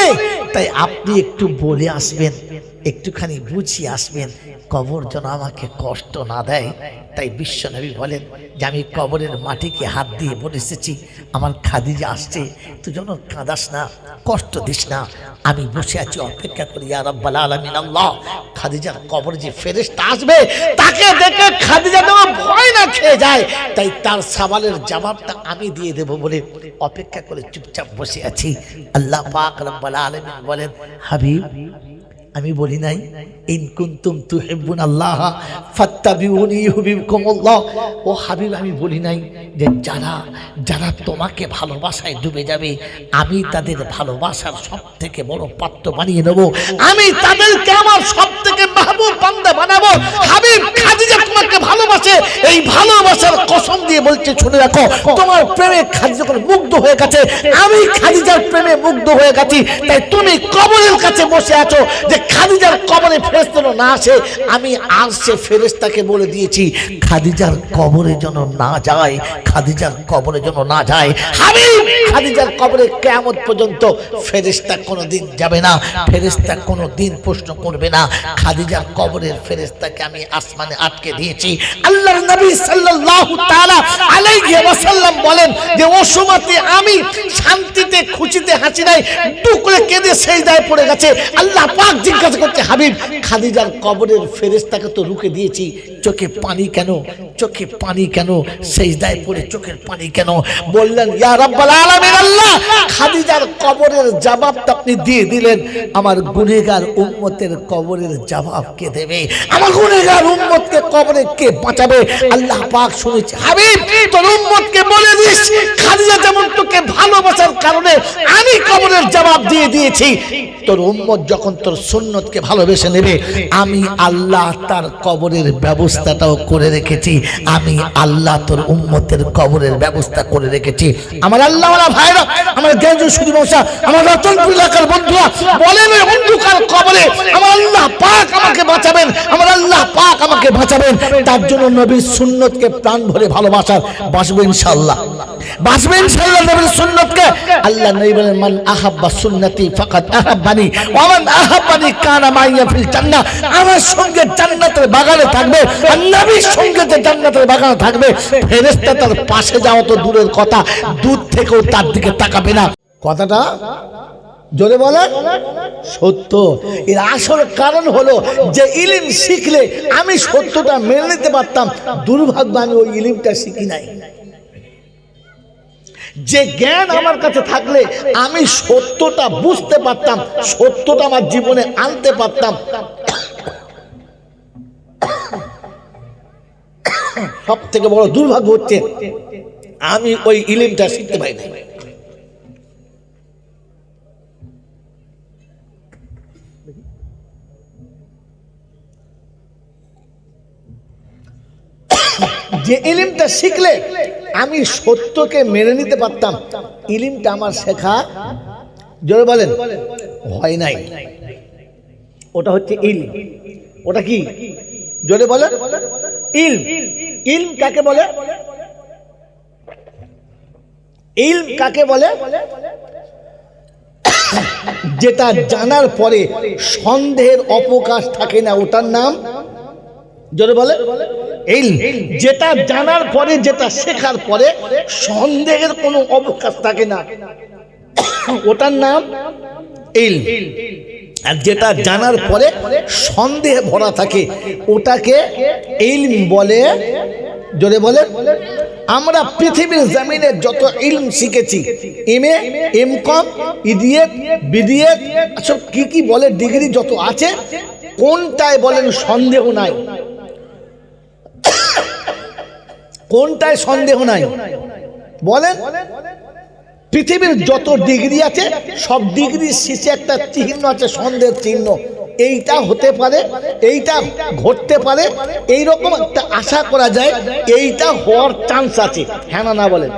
তাই আপনি একটু বলে আসবেন একটুখানি বুঝিয়ে আসবেন, কবর যেন আমাকে কষ্ট না দেয়। তাই বিশ্বনবী বলেন যে আমি কবরের মাটিকে হাত দিয়ে বলে এসেছি, আমার খাদিজা আসছে, তুই যেন কাঁদাস না, কষ্ট দিস না, আমি বসে আছি অপেক্ষা করি ইয়া রাব্বাল আলামিন আল্লাহ। খাদিজার কবরে যে ফেরেশতা আসবে তাকে দেখে খাদিজা যেন ভয় না খেয়ে যায়, তাই তার সওয়ালের জবাবটা আমি দিয়ে দেব বলে অপেক্ষা করে চুপচাপ বসে আছি। আল্লাহ পাক রব্বুল আলামিন বলেন, হাবিব আমি বলি নাই ইন কুনতুম তুহিব্বুনাল্লাহ ফাত্তাবিউনি ইউহিব্বুকুমুল্লাহ, ও হাবিব আমি বলি নাই যে যারা যারা তোমাকে ভালোবাসায় ডুবে যাবে আমি তাদের ভালোবাসার সবথেকে বড় পাত্র বানিয়ে নেব, আমি তাদেরকে আমার সবথেকে মাহবুব বান্দা বানাবো। হাবিব খাদিজা তোমাকে ভালোবাসে, এই ভালোবাসার কসম দিয়ে বলছে শুনে রাখো, তোমার প্রেমে খাদিজা যখন মুগ্ধ হয়ে গেছে, আমি খাদিজার প্রেমে মুগ্ধ হয়ে গেছি, তাই তুমি কবরের কাছে বসে আছো যে খাদিজার কবরে ফেরেশতা না আসে, আমি আসছে ফেরেশতাকে বলে দিয়েছি খাদিজার কবরে যেন না যায়, খাদিজার কবরে যেন না যায়। হাবিব খাদিজার কবরে কিয়ামত পর্যন্ত ফেরেশতা কোনোদিন যাবে না, ফেরেশতা কোনোদিন প্রশ্ন করবে না। খাদিজার কবরের ফেরেশতাকে আমি আসমানে আটকে দিয়েছি। আল্লাহর নবী সাল্লাল্লাহু তাআলা আলাইহি ওয়াসাল্লাম বলেন যে ও সময়তে আমি শান্তিতে খুশিতে হাসি নাই, টুকরে কেঁদে সেজদায় পড়ে গেছে। আল্লাহ পাক জিজ্ঞাসা করতে, হাবিব খাদিজার কবরের ফেরেশতাকে তো রুখে দিয়েছি, চোখে পানি কেন, চোখে পানি কেন, সেজদায় পড়ে চোখের পানি কেন? বললেন ইয়া রাব্বাল আলামিন আল্লাহ, খাদিজার কবরের জবাবটা আপনি দিয়ে দিলেন, আমার গুনাহগার উম্মতের কবরের জবাব কে দেবে? আমার গুনাহগার উম্মতকে কবরে কে বাঁচাবে? আল্লাহ পাক শুনেছে, হাবিব তোর উম্মতকে বলে দিস খাদিজা যেমন তোকে ভালোবাসার কারণে আমি কবরের জবাব দিয়ে দিয়েছি, তোর উম্মত যখন তোর সুন্নতকে ভালোবেসে নেবে আমি আল্লাহ তার কবরের ব্যবস্থাটাও করে রেখেছি, আমি আল্লাহ তোর উম্মতের কবরের ব্যবস্থা করে রেখেছি। আমার আল্লাহওয়ালা ভাইরা, আমার জ্ঞানজু সুদী মশা, আমার রতনপুর এলাকার বন্ধুরা বলেন, ওই অন্ধকার কবরে আমার আল্লাহ পাক আমাকে বাঁচাবেন, আমার আল্লাহ পাক আমাকে বাঁচাবেন। তার জন্য নবীর সুন্নতকে প্রাণ ভরে ভালোবাসার বাসবো ইনশাআল্লাহ, বাসবো ইনশাআল্লাহ নবীর সুন্নতকে। আল্লাহ নবী বলেন মান আহাব্বা সুন্নতি ফাকাদ আহাব্বানি ওয়া মান আহাব্বানি কানা মাইয়া ফিল জান্নাহ, আমার সঙ্গে জান্নাতের বাগানে থাকবে, আর নবীর সঙ্গে যে জান্নাতের বাগানে থাকবে ফেরেশতা তার পাশে যাওয়া তো দূরের কথা, দূর থেকেও তার দিকে তাকাবে না। কথাটা জোরে বলে সত্য। এর আসল কারণ হলো যে ইলম শিখলে আমি সত্যটা মেনে নিতে পারতাম, দুর্ভাগ্য আমি ওই ইলমটা শিখি নাই। যে জ্ঞান আমার কাছে থাকলে আমি সত্যটা বুঝতে পারতাম, সত্যটা আমার জীবনে আনতে পারতাম, সব থেকে বড় দুর্ভাগ্য হচ্ছে আমি ওই ইলমটা শিখতে পারি না। যে ইলমটা শিখলে আমি সত্যকে মেনে নিতে পারতাম, ইলমটা আমার শেখা জোরে বলেন হয় নাই। ওটা হচ্ছে ইলম। ওটা কি জোরে বলেন? ইলম। ইলম কাকে বলে? ইলম কাকে বলে? যেটা জানার পরে সন্দেহের অবকাশ থাকে না, ওটার নাম জোরে বলে ইলম। যেটা জানার পরে, যেটা শেখার পরে সন্দেহের কোনো অবকাশ থাকে না, ওটার নাম ইলম। আর যেটা জানার পরে সন্দেহে ভরা থাকে ওটাকে ইলম বলে। জোরে বলে। আমরা পৃথিবীর জমিনে যত ইলম শিখেছি, এমএ, এমকম, ইডিএট, বিডিএট, সব কি কি বলে ডিগ্রি যত আছে, কোনটায় বলেন সন্দেহ নাই? কোনটায় সন্দেহ নাই বলেন? পৃথিবীর যত ডিগ্রি আছে সব ডিগ্রির শেষে একটা চিহ্ন আছে, সন্দেহের চিহ্ন। এইটা হতে পারে, এইটা ঘটতে পারে, এইরকম একটা আশা করা যায়, এইটা হওয়ার চান্স আছে, হ্যাঁ না না বলেন?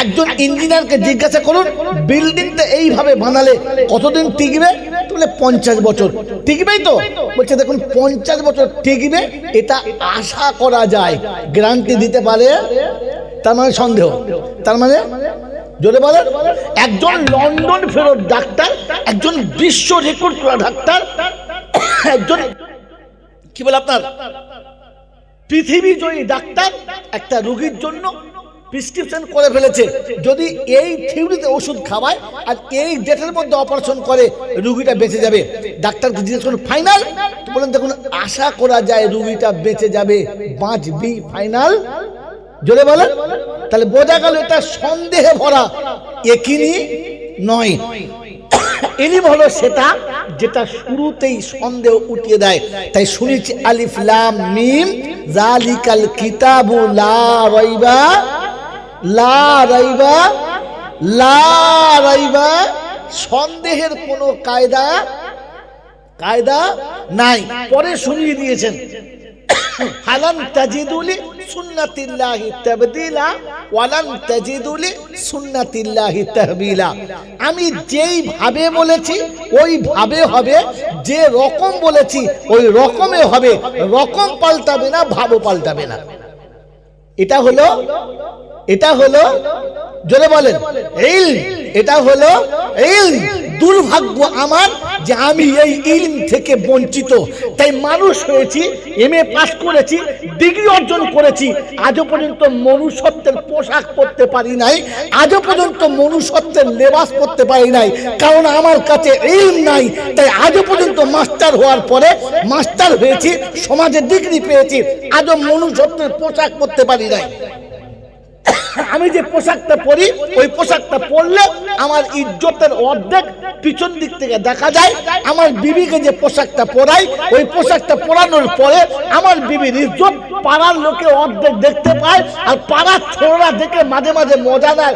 একজন ইঞ্জিনিয়ারকে জিজ্ঞাসা করুন বিল্ডিংটা এইভাবে বানালে কতদিন টিকবে? বলে 50 বছর। টিকবেই তো? বলছে দেখুন 50 বছর টিকবে এটা আশা করা যায়, গ্যারান্টি দিতে পারে, তার মানে সন্দেহ। তার মানে জোরে বলেন। একজন লন্ডন ফেরত ডাক্তার, একজন বিশ্ব রেকর্ড করা ডাক্তার একজন কি বলে আপনার পৃথিবী জয়ী ডাক্তার একটা রোগীর জন্য প্রেসক্রিপশন করে ফেলেছে, যদি এই থিওরিতে ওষুধ খাওয়ায় আর এই ডেটের মধ্যে অপারেশন করে রোগীটা বেঁচে যাবে। ডাক্তারকে জিজ্ঞেস করুন ফাইনাল, তো বলেন দেখুন আশা করা যায় রোগীটা বেঁচে যাবে, বাঁচবি ফাইনাল, জোরে বলেন। তাহলে বোঝা গেল এটা সন্দেহে ভরা, একিনি নয়। ইলম হলো সেটা যেটা শুরুতেই সন্দেহ উঠিয়ে দেয়। তাই শুনেছি আলিফ লাম মিম যালিকাল কিতাবু লা রাইবা লা রাইবা লা রাইবা, সন্দেহের কোনো কায়দা নাই। পরে শুনিয়ে দিয়েছেন হালান তাজিদুলি সুন্নাতিল্লাহি তাবদীলা ওয়ালান তাজিদুলি সুন্নাতিল্লাহি তাহবিলা। আমি যেই ভাবে বলেছি ওই ভাবে হবে, যে রকম বলেছি ওই রকমে হবে, রকম পাল্টাবে না, ভাবও পাল্টাবে না। এটা হলো জোরে বলেন ইলম, এটা হলো ইলম। দুর্ভাগ্য আমার যে আমি এই ইলম থেকে বঞ্চিত। তাই মানুষ হয়েছি, এমএ পাস করেছি, ডিগ্রি অর্জন করেছি, আজও পর্যন্ত মনুষ্যত্বের পোশাক পরতে পারি নাই, আজও পর্যন্ত মনুষ্যত্বের লেবাস পরতে পারি নাই, কারণ আমার কাছে ইলম নাই। তাই আজও পর্যন্ত মাস্টার হওয়ার পরে মাস্টার হয়েছি, সমাজে ডিগ্রি পেয়েছি, আজও মনুষ্যত্বের পোশাক পরতে পারি নাই। আমি যে পোশাকটা পরি ওই পোশাকটা পরলে আমার ইজ্জতের অর্ধেক পিছন দিক থেকে দেখা যায়। আমার বিবিকে যে পোশাকটা পরাই ওই পোশাকটা পরানোর পরে আমার বিবির ইজ্জত পাড়ার লোকে অর্ধেক দেখতে পায়, আর পাড়ার ছোড়রা দেখে মাঝে মাঝে মজা নেয়,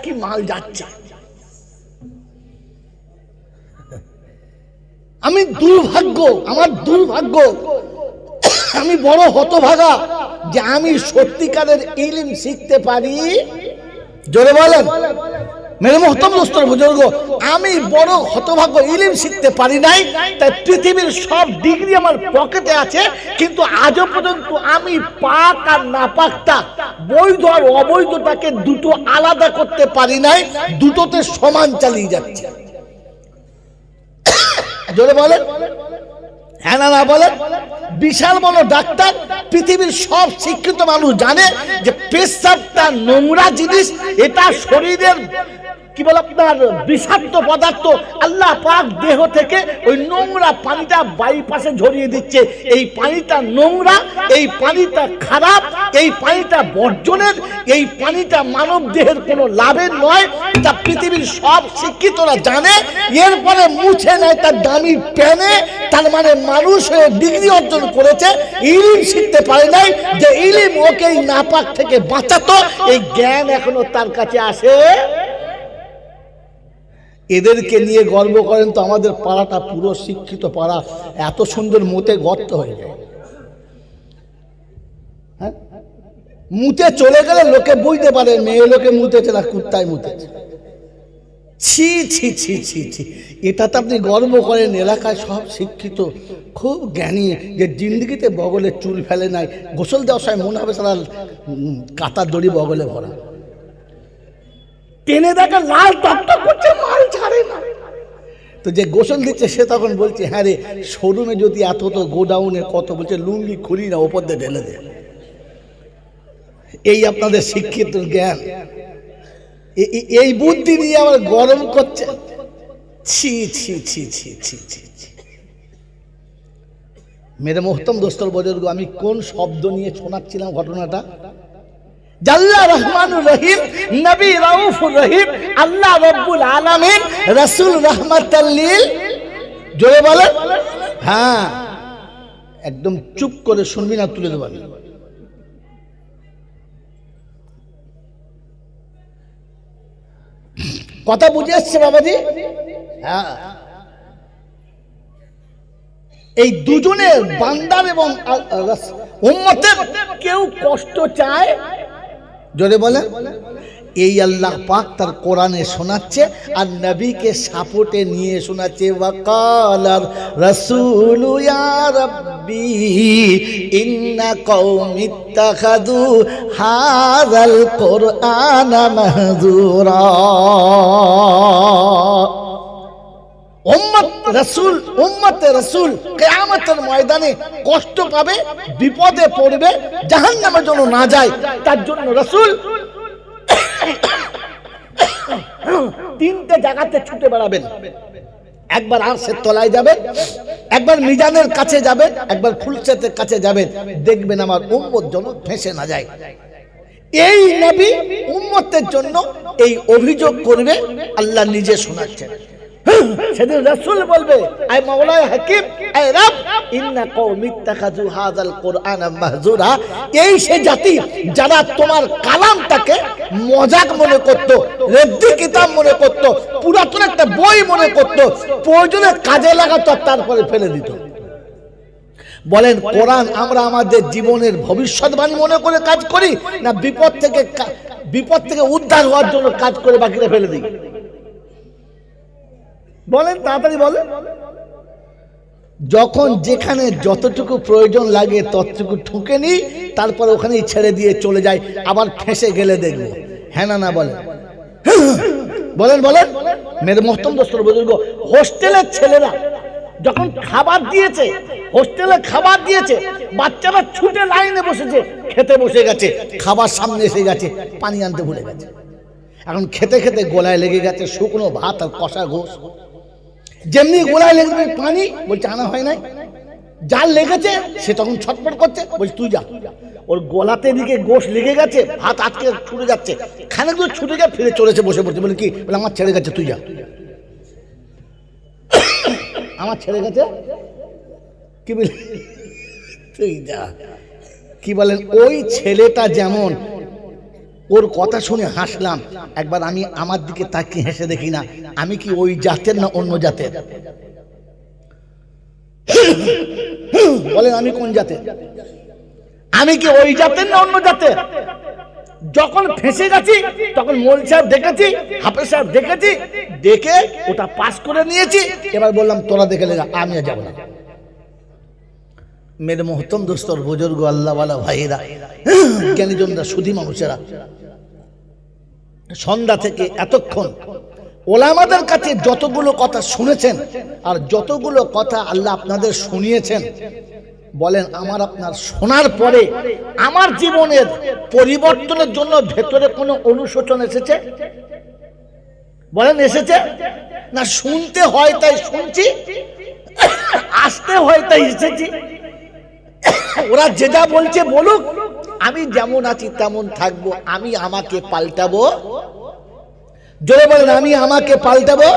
কি মাল যাচ্ছে। আমি দুর্ভাগ্য, আমার দুর্ভাগ্য, আমি বড় হতভাগা যে আমি সত্যিকারের ইলম শিখতে পারি। জোরে বলেন মেরে মোহতরম দোস্তর বুজুর্গ, আমি বড় হতভাগ্য, ইলম শিখতে পারি নাই। তাই পৃথিবীর সব ডিগ্রি আমার পকেটে আছে, কিন্তু আজও পর্যন্ত আমি পাক আর নাপাকটা, বৈধ আর অবৈধটাকে দুটো আলাদা করতে পারি নাই, দুটোতে সমান চালিয়ে যাচ্ছে। জোরে বলেন হ্যাঁ না বলেন। বিশাল বড় ডাক্তার, পৃথিবীর সব শিক্ষিত মানুষ জানে যে পেশাবটা নোংরা জিনিস, এটা শরীরের কি বলে আপনার বিষাক্ত পদার্থ। আল্লাহ পাক দেহ থেকে ওই নোংরা পানিটা বাইপাসে ঝরিয়ে দিচ্ছে। এই পানিটা নোংরা, এই পানিটা খারাপ, এই পানিটা বর্জনের, এই পানিটা মানব দেহের কোনো লাভের নয়। তা পৃথিবীর সব শিক্ষিতরা জানে, এরপরে মুছে নেয় তার দামি প্যানে। তার মানে মানুষ হয়ে ডিগ্রি অর্জন করেছে, ইলম শিখতে পারে নাই, যে ইলম ওকে এই নাপাক থেকে বাঁচাতো, এই জ্ঞান এখনো তার কাছে আসে। এদেরকে নিয়ে গর্ব করেন তো আমাদের পাড়াটা পুরো শিক্ষিত পাড়া, এত সুন্দর মুতে গর্ত হয়ে যায়। হ্যাঁ, মুতে চলে গেলে লোকে বুঝতে পারে মেয়ে লোকে মুতেছে না কুত্তায় মুতেছে। ছি ছি ছি ছি ছি, এটা তো আপনি গর্ব করেন। এলাকায় সব শিক্ষিত, খুব জ্ঞানী, যে জিন্দগিতে বগলে চুল ফেলে নাই, গোসল দেওয়ার সময় মনে হবে সারা কাতার দড়ি বগলে ভরা, টেনে দেখে লাল টকটক করছে, মাল ছাড়ে না। তো যে গোসল দিচ্ছে সে তখন বলছে হ্যাঁ রে, শোরুমে যদি এত তো গোডাউনে কত, বলছে লুঙ্গি খুলি না, ওপর দিয়ে ঢেলে দে। এই আপনাদের শিক্ষিত জ্ঞান, এই বুদ্ধি নিয়ে আবার গরম করছে। ছি ছি ছি ছি ছি ছি ছি। মেরে মোহতরম দোস্তর বুজুর্গ, আমি কোন শব্দ নিয়ে শোনাচ্ছিলাম ঘটনাটা? জাল্লা রহমানুর রহিম, নবী রাউফুর রহিম, আল্লাহ রব্বুল আলামিন, রাসূল রাহমাতাল লিল। জোরে বলেন হ্যাঁ, একদম চুপ করে শুনবি না, তুলে দেবেন। কথা বুঝে আসছে বাবাজি? হ্যাঁ, এই দুজনের বান্দার এবং উম্মতের কেউ কষ্ট চায়? জোরে বলে এই আল্লাহ পাক তার কোরআনে শোনাচ্ছে, আর নবীকে সাপোর্টে নিয়ে শোনাচ্ছে। ওয়াকালার রাসূলু ইয়া রাব্বি ইন্না কওমি ইত্তাখাযু হাযাল কোরআনা মাহজুরা। উম্মতে রাসূল কিয়ামতের ময়দানে কষ্ট পাবে, বিপদে পড়বে, জাহান্নামে যেন না যায় তার জন্য রাসূল তিনটে জায়গাতে ছুটে বেড়াবেন। একবার আরশের তলায় যাবেন, একবার মিজানের কাছে যাবেন, একবার ফুলসেতের কাছে যাবেন, দেখবেন আমার উম্মত যেন ফেঁসে না যায়। এই নবী উম্মতের জন্য এই অভিযোগ করবে, আল্লাহ নিজে শোনাচ্ছেন। সেদিন রাসূল বলবে, আয় মাওলায়ে হাকিম, আয় রব, ইন্না কওমি ইত্তাখাযু হাযাল কুরআনা মাহজুরা। এই সে জাতি যারা তোমার কালামটাকে মজাক মনে করত, রদ্দি কিতাব মনে করত, পুরাতন একটা বই মনে করত, প্রয়োজনে কাজে লাগাতো তারপরে ফেলে দিত। বলেন কোরআন আমরা আমাদের জীবনের ভবিষ্যৎবাণী মনে করে কাজ করি, না বিপদ থেকে উদ্ধার হওয়ার জন্য কাজ করে বাকিটা ফেলে দিই? বলেন, তাড়াতাড়ি বলেন। যখন যেখানে যতটুকু প্রয়োজন লাগে ততটুকু ঠুকে নিই, তারপর ওখানেই ছেড়ে দিয়ে চলে যায়, আবার ফেঁসে গেলে দেখবো। হ্যাঁ না বলেন? বলেন বলেন। মেরে মোহতরম দোস্তর বুজুর্গ, হোস্টেলের ছেলেরা যখন খাবার দিয়েছে, হোস্টেলে খাবার দিয়েছে, বাচ্চারা ছুটে লাইনে বসেছে, খেতে বসে গেছে, খাবার সামনে এসে গেছে, পানি আনতে ভুলে গেছে। এখন খেতে খেতে গলায় লেগে গেছে শুকনো ভাত আর কষা গোশ। যেমনি গোলায় লেগে পানি, বলছে আনা হয় নাই। যার লেগেছে সে তখন ছটফট করছে, বলছে তুই যা। ওর গলাতে দিকে গোশ লেগে গেছে, ভাত আজকে ছুটে যাচ্ছে, খানিক দূর ছুটে গিয়ে ফিরে চলেছে, বসে পড়ছে। বলে কি? বলে আমার ছেড়ে গেছে, তুই যা। আমার ছেড়ে গেছে, কি বলে তুই যা। কি বলেন? ওই ছেলেটা যেমন, ওর কথা শুনে হাসলাম, একবার আমি আমার দিকে তাকিয়ে হেসে দেখি না আমি কি ওই জাতের না অন্য জাতের? বলেন আমি কোন জাতের? আমি কি ওই জাতের না অন্য জাতের? যখন ফেঁসে গেছি তখন মোল সাহেব দেখেছি, হাফেজ সাহেব দেখেছি, দেখে ওটা পাস করে নিয়েছি। এবার বললাম তোরা দেখে লেগা, আমি আর যাবো না। মেরে মোহতরম দোস্তর বুজুর্গ, আল্লাহওয়ালা ভাইরা, জ্ঞানীজনরা, সুধী মানুষেরা, সন্ধ্যা থেকে এতক্ষণ ওলামাদের কাছে যতগুলো কথা শুনেছেন আর যতগুলো কথা আল্লাহ আপনাদের শুনিয়েছেন, বলেন আমার আপনার শোনার পরে আমার জীবনের পরিবর্তনের জন্য ভেতরে কোনো অনুশোচন এসেছে? বলেন এসেছে না? শুনতে হয় তাই শুনছি, আসতে হয় তাই এসেছি। ওরা যে যা বলছে বলুক, আমি যেমন আছি তেমন থাকবো, আমি আমাকে পাল্টাবো। জোরে বলেন, আমি আমাকে পাল্টাবো,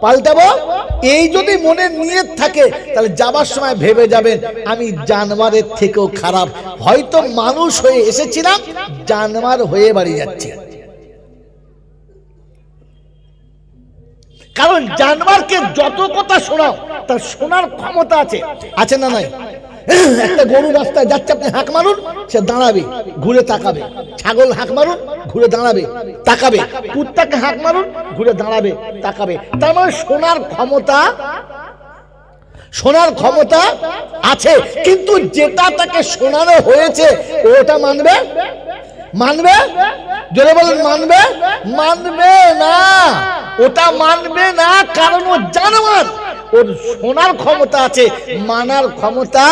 পাল্টাবো। এই যদি মনের নিয়ত থাকে তাহলে যাবার সময় ভেবে যাবেন আমি জানোয়ারের থেকেও খারাপ, হয়তো মানুষ হয়ে এসেছিলাম, জানোয়ার হয়ে বাড়ি যাচ্ছি। কারণ জানোয়ারকে যত কথা শোনাও তার শোনার ক্ষমতা আছে, আছে না নাই? একটা গরু রাস্তায় যাচ্ছে, আপনি হাঁক মারুন, সে দাঁড়াবে, ঘুরে তাকাবে। ছাগল হাঁক মারুন, ঘুরে দাঁড়াবে, তাকাবে। কুত্তাকে হাঁক মারুন, ঘুরে দাঁড়াবে, তাকাবে। তার মানে শোনার ক্ষমতা, শোনার ক্ষমতা আছে। কিন্তু যেটা তাকে শোনানো হয়েছে ওটা মানবে? মানবে? জোরে বলেন মানবে? মানবে না, ওটা মানবে না। কারণ ও জানোয়ার, ওর শোনার ক্ষমতা আছে, মানার ক্ষমতা।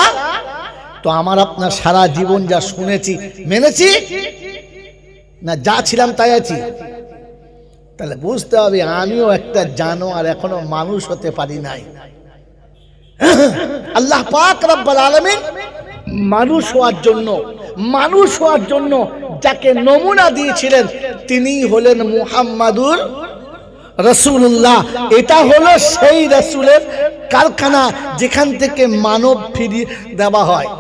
তো আমার আপনার সারা জীবন যা শুনেছি মেনেছি না, যা ছিলাম তাই আছি? তাহলে বুঝতে হবে আমিও একটা জানোয়ার, এখনো মানুষ হতে পারি নাই। আল্লাহ পাক রব্বুল আলামিন মানুষ হওয়ার জন্য যাকে নমুনা দিয়েছিলেন তিনি হলেন মুহাম্মাদুর রাসূলুল্লাহ। এটা হলো সেই রাসূলের কারখানা যেখান থেকে মানব ফিরিয়ে দেওয়া হয়।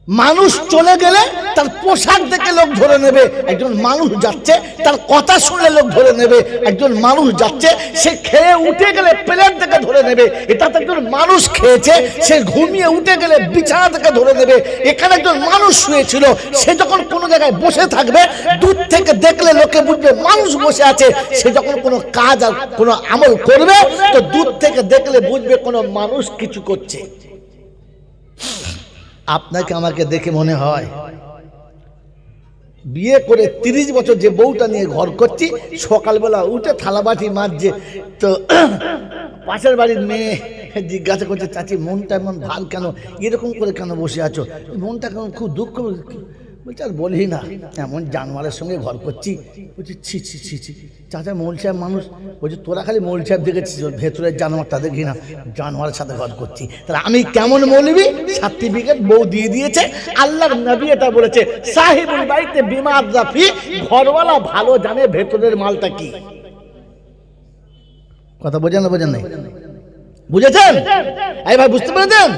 মানুষ চলে গেলে তার পোশাক দেখে লোক ধরে নেবে একজন মানুষ যাচ্ছে, তার কথা শুনে লোক ধরে নেবে একজন মানুষ যাচ্ছে, সে খেয়ে উঠে গেলে প্লেট থেকে ধরে নেবে এটা তো একজন মানুষ খেয়েছে, সে ঘুমিয়ে উঠে গেলে বিছানা থেকে ধরে নেবে এখানে একজন মানুষ শুয়েছিল। সে যখন কোনো জায়গায় বসে থাকবে দূর থেকে দেখলে লোকে বুঝবে মানুষ বসে আছে। সে যখন কোনো কাজ আর কোনো আমল করবে তো দূর থেকে দেখলে বুঝবে কোনো মানুষ কিছু করছে। আপনাকে আমাকে দেখে মনে হয় বিয়ে করে 30 বছর যে বউটা নিয়ে ঘর করছি, সকালবেলা উঠে থালাবাটি মাজছে, তো পাশের বাড়ির মেয়ে জিজ্ঞাসা করছে, চাচি মনটা এমন ভাল কেন, এরকম করে কেন বসে আছো, মনটা কেমন খুব দুঃখ। বলছে আর বলি না, এমন জানোয়ারের সঙ্গে ঘর করছি। বলছি ছি ছি ছি ছি, চাচা মৌল সাহেব মানুষ। বলছে তোরা খালি মৌল সাহেব দেখেছিস, ভেতরের জানোয়ারটা দেখি না, জানোয়ারের সাথে ঘর করছি। তাহলে আমি কেমন মৌলবি? সার্টিফিকেট বউ দিয়ে দিয়েছে। আল্লাহর নবী এটা বলেছে, সাহিবুল বাইতে বিমা রাফি, ঘরওয়ালা ভালো জানে ভেতরের মালটা কি। কথা বোঝেন না বোঝেন নাই? বুঝেছেন? এই ভাই বুঝতে পেরেছেন?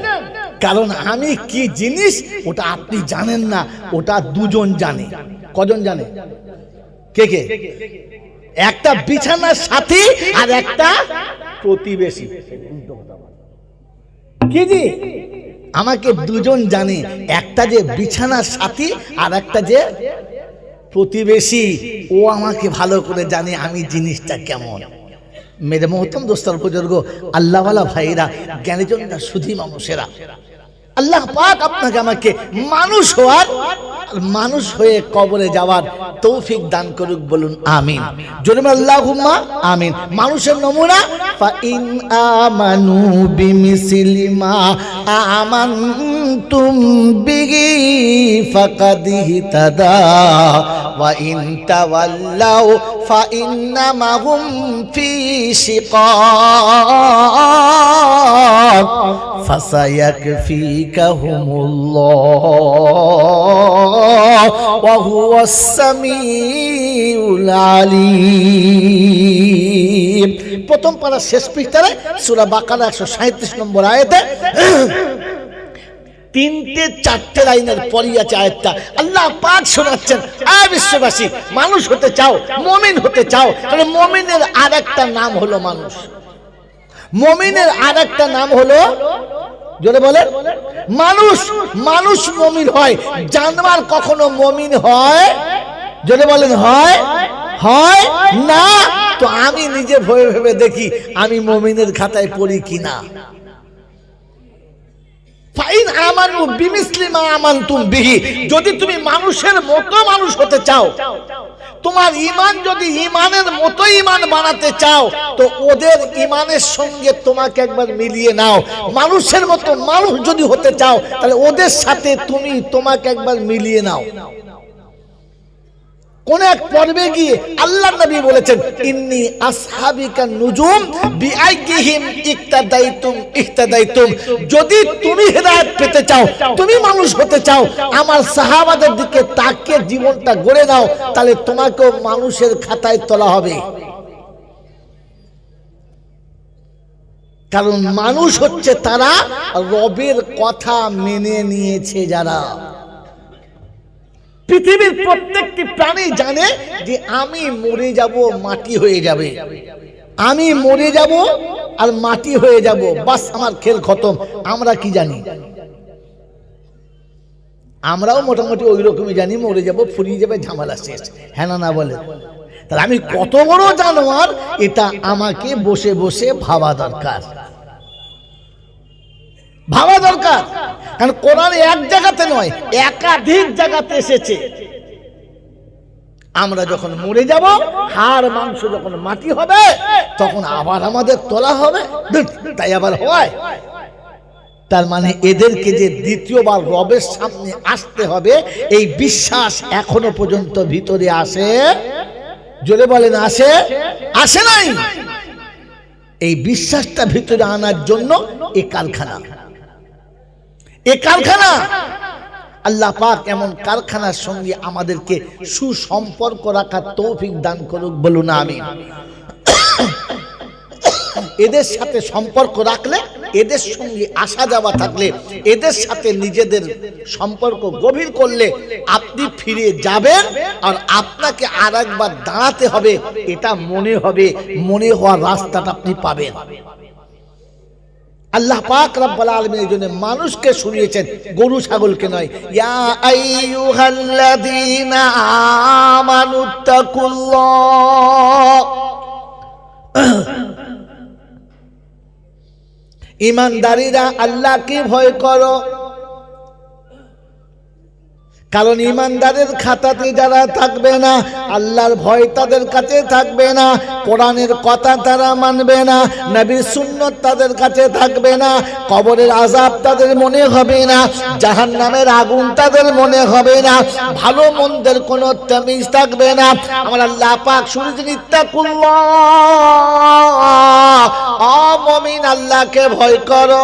কারণ আমি কি জিনিস ওটা আপনি জানেন না, ওটা দুজন জানে। কজন জানে? কে কে? একটা বিছানার সাথী আর একটা প্রতিবেশী। কি জি? আমাকে দুজন জানে, একটা যে বিছানার সাথী আর একটা যে প্রতিবেশী। ও আমাকে ভালো করে জানে আমি জিনিসটা কেমন। মেরে মোহতম দোস্তর বুজুর্গ, আল্লাহওয়ালা ভাইরা, জ্ঞানীজনরা, সুধী মানুষেরা, আল্লাহ পাক আপনাকে আমাকে মানুষ হওয়ার, মানুষ হয়ে কবরে যাওয়ার তৌফিক দান করুক, বলুন আমিন। জোরে আল্লাহুম্মা আমিন। মানুষের নমুনা, ফা ইন আমানু বিমিসলি মা আমানতুম বিহি ফাকাদ ইহতাদা ওয়া ইন তাওয়াল্লাউ ফা ইন্নামা হুম ফি শিকাক ফাসায়াকফিকাহুমুল্লাহ ওয়া হুয়াস সামিউল আলিম। প্রথম পারা শেষ পৃষ্ঠায় সূরা বাকারা 137 নম্বর আয়াতে 3-4 লাইনের পরই আছে আয়াতটা। আল্লাহ পাক শোনাচ্ছেন, আয় বিশ্ববাসী, মানুষ হতে চাও, মুমিন হতে চাও, তাহলে মুমিনের আরেকটা নাম হলো মানুষ। মুমিনের আরেকটা নাম হলো, জোরে বলে, মানুষ। মানুষ মুমিন হয়, জানোয়ার কখনো মুমিন হয়? জোরে বলেন, হয়? হয় না। তো আমি নিজে ভেবে ভেবে দেখি আমি মুমিনের খাতায় পড়ি কিনা। ফাইন আমানু বিমিসলি মা আমানতুম বিহি, যদি তুমি মানুষের মতো মানুষ হতে চাও, তোমার ঈমান যদি ঈমানের মতো ঈমান বানাতে চাও, তো ওদের ঈমানের সঙ্গে তোমাকে একবার মিলিয়ে নাও। মানুষের মতো মানুষ যদি হতে চাও, তাহলে ওদের সাথে তোমাকে একবার মিলিয়ে নাও। কোন এক পর্বে গিয়ে আল্লাহর নবী বলেছেন, ইন্নী আসহাবিকা নুজুম বিআইহিম ইক্তাদাইতুম ইহতাদাইতুম। যদি তুমি হেদায়েত পেতে চাও, তুমি মানুষ হতে চাও, আমার সাহাবাদের দিকে তাকিয়ে জীবনটা গড়ে নাও, তাহলে তোমাকেও মানুষের খাতায় তোলা হবে। কারণ মানুষ হচ্ছে তারা রবের কথা মেনে নিয়েছে যারা। পৃথিবীর প্রত্যেকটি প্রাণী জানে যে আমি মরে যাব, মাটি হয়ে যাবে, আমি মরে যাব আর মাটি হয়ে যাব, বাস আমার খেল খতম। আমরা কি জানি? আমরাও মোটামুটি ওই রকমই জানি, মরে যাব, ফুরিয়ে যাবে, ঝামেলা শেষ। হ্যাঁ না বলে? তাহলে আমি কত বড় জানোয়ার, এটা আমাকে বসে বসে ভাবা দরকার, ভাবা দরকার। কারণ কোরআন এক জায়গাতে নয়, একাধিক জায়গাতে এসেছে। আমরা যখন মরে যাব, হাড় মাংস যখন মাটি হবে, তখন আবার আমাদের তোলা হবে। তাই আবার হয়। তার মানে এদেরকে যে দ্বিতীয়বার রবের সামনে আসতে হবে, এই বিশ্বাস এখনো পর্যন্ত ভিতরে আসে? জোরে বলেন, আসে? আসে নাই? এই বিশ্বাসটা ভিতরে আনার জন্য এই কারখানা, এই কারখানা। আল্লাহ পাক এমন কারখানার সঙ্গে আমাদেরকে সুসম্পর্ক রাখার তৌফিক দান করুক, বলুন আমিন। এদের সাথে সম্পর্ক রাখলে, এদের সঙ্গে আসা যাওয়া থাকলে, এদের সাথে নিজেদের সম্পর্ক গভীর করলে আপনি ফিরে যাবেন, আর আপনাকে আর একবার দাঁড়াতে হবে, এটা মনে হবে, মনে হওয়ার রাস্তাটা আপনি পাবেন। আল্লাহ পাক রব্বুল আলামিন এই জন্য মানুষকে শুনিয়েছেন, গরু ছাগলকে নয়। ইয়া আইয়ুহাল্লাযীনা আমানুত্তাকুল্লাহ, ঈমানদারীরা আল্লাহকে ভয় করো। কারণ ইমানদারের খাতাতে যারা থাকবে না, আল্লাহর ভয় তাদের কাছে থাকবে না, কোরআনের কথা তারা মানবে না, নবীর সুন্নাত তাদের কাছে থাকবে না, কবরের আযাব তাদের মনে হবে না, জাহান্নামের আগুন তাদের মনে হবে না, ভালো মন্দের কোনো তামিজ থাকবে না। আমার আল্লাহ পাক শুনেছেন, ইত্তাকুল্লাহ, ও মুমিন আল্লাহকে ভয় করো।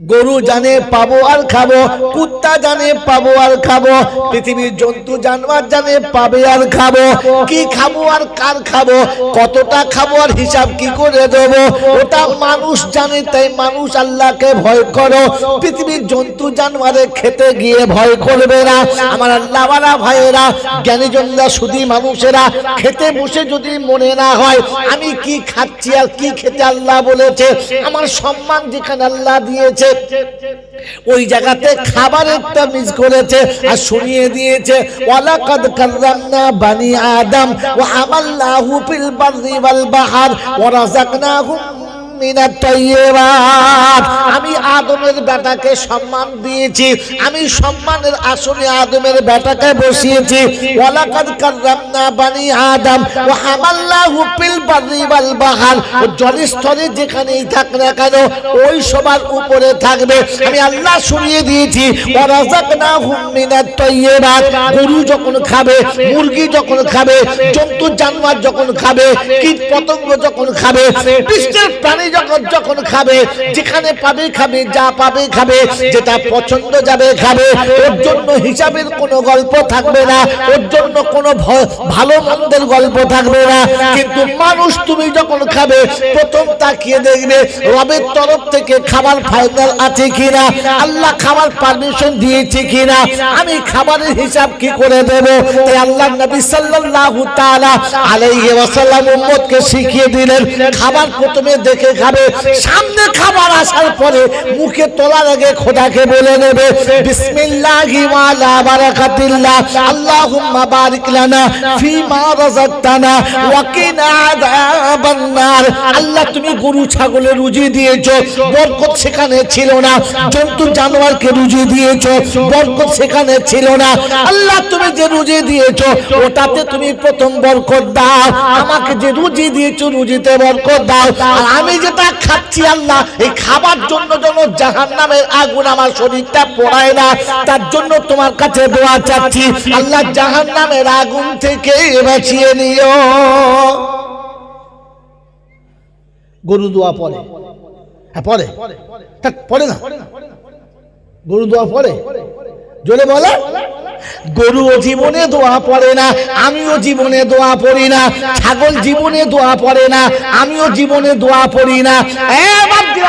গরু জানে পাবো আর খাবো, কুত্তা জানে পাবো আর খাবো, পৃথিবীর জন্তু জানোয়ার জানে পাবে আর খাবো, কি খাবো আর কার খাবো, কতটা খাবো আর হিসাব কি করে দেবো, ওটা মানুষ জানে। তাই মানুষ আল্লাহকে ভয় করো, পৃথিবীর জন্তু জানোয়ারে খেতে গিয়ে ভয় করবে না। আমার আল্লাহওয়ালা ভাইয়েরা, জ্ঞানীজনরা, শুধু মানুষেরা খেতে বসে যদি মনে না হয় আমি কি খাচ্ছি আর কি খেতে আল্লাহ বলেছে, আমার সম্মান যেখানে আল্লাহ দিয়েছে ওই জায়গাতে খাবারের তামিজ করেছে আর শুনিয়ে দিয়েছে, ওয়ালাকাদ কাররামনা বানি আদম ওয়া হামালনাহু ফিল বাররি ওয়াল বাহর ওয়া রাযাকনাহুম মিনাত তাইয়্যিবাত। আমি আদমের বেটাকে সম্মান দিয়েছি, আমি সম্মানের আসনে আদমের বেটাকে বসিয়েছি। ওয়ালাকাদ কাররামনা বানি আদম ওয়া হামালনাহু ফিল বাররি ওয়াল বাহর, জলস্থলে যেখানেই থাক না কেন ওই সবার উপরে থাকবে। আমি আল্লাহ শুনিয়ে দিয়েছি, ওয়া রাযাকনাহুম মিনাত তাইয়্যিবাত। গরু যখন খাবে, মুরগি যখন খাবে, জন্তু জানোয়ার যখন খাবে, কীট পতঙ্গ যখন খাবে, পৃষ্ঠের প্রাণী যখন খাবে, যেখানে পাবে খাবে, যা পাবে খাবে, যেটা পছন্দ যাবে খাবে, ওর জন্য হিসাবের কোনো গল্প থাকবে না, ওর জন্য কোনো ভালো মন্দের গল্প থাকবে না। কিন্তু মানুষ তুমি যখন খাবে প্রথম তাকিয়ে দেখবে রবের তরফ থেকে খাবার ফাইনাল আছে কিনা, আল্লাহ খাবার পারমিশন দিয়েছে কিনা, আমি খাবারের হিসাব কি করে দেব। তাই আল্লাহ নবী সাল্লাল্লাহু তাআলা আলাইহি ওয়াসাল্লাম উম্মতকে শিখিয়ে দিলেন, খাবার প্রথমে দেখে খাবে, সামনে খাবার আসার পরে মুখে তোলার আগে খোদাকে বলে নেবে বিসমিল্লাহি ওয়া লা বারাকাতিল্লাহ, আল্লাহুম্মা বারিক লানা ফিমা রাযাকতানা ওয়া কিনা আযাবান নার। আল্লাহ তুমি গরু ছাগলের রুজি দিয়েছো, বরকত সেখানে ছিল না, জন্তু জানোয়ারকে রুজি দিয়েছো, বরকত সেখানে ছিল না। আল্লাহ তুমি যে রুজি দিয়েছো ওটাতে তুমি প্রথম বরকত দাও, আমাকে যে রুজি দিয়েছো রুজিতে বরকত দাও। আর আমি যেটা খাচ্ছি আল্লাহ, এই খাবার জন্য যেন জাহান্নামের আগুন আমার শরীরটা পোড়ায় না, তার জন্য তোমার কাছে দোয়া চাচ্ছি, আল্লাহ জাহান্নামের আগুন থেকে বাঁচিয়ে নিও। গরু দোয়া পড়ে, হ্যাঁ পড়ে, পড়ে না গরু দোয়া পড়ে, জোরে বলে। গরুও জীবনে দোয়া পড়ে না, আমিও জীবনে দোয়া পড়ি না, ছাগল জীবনে দোয়া পড়ে না, আমিও জীবনে দোয়া পড়ি না।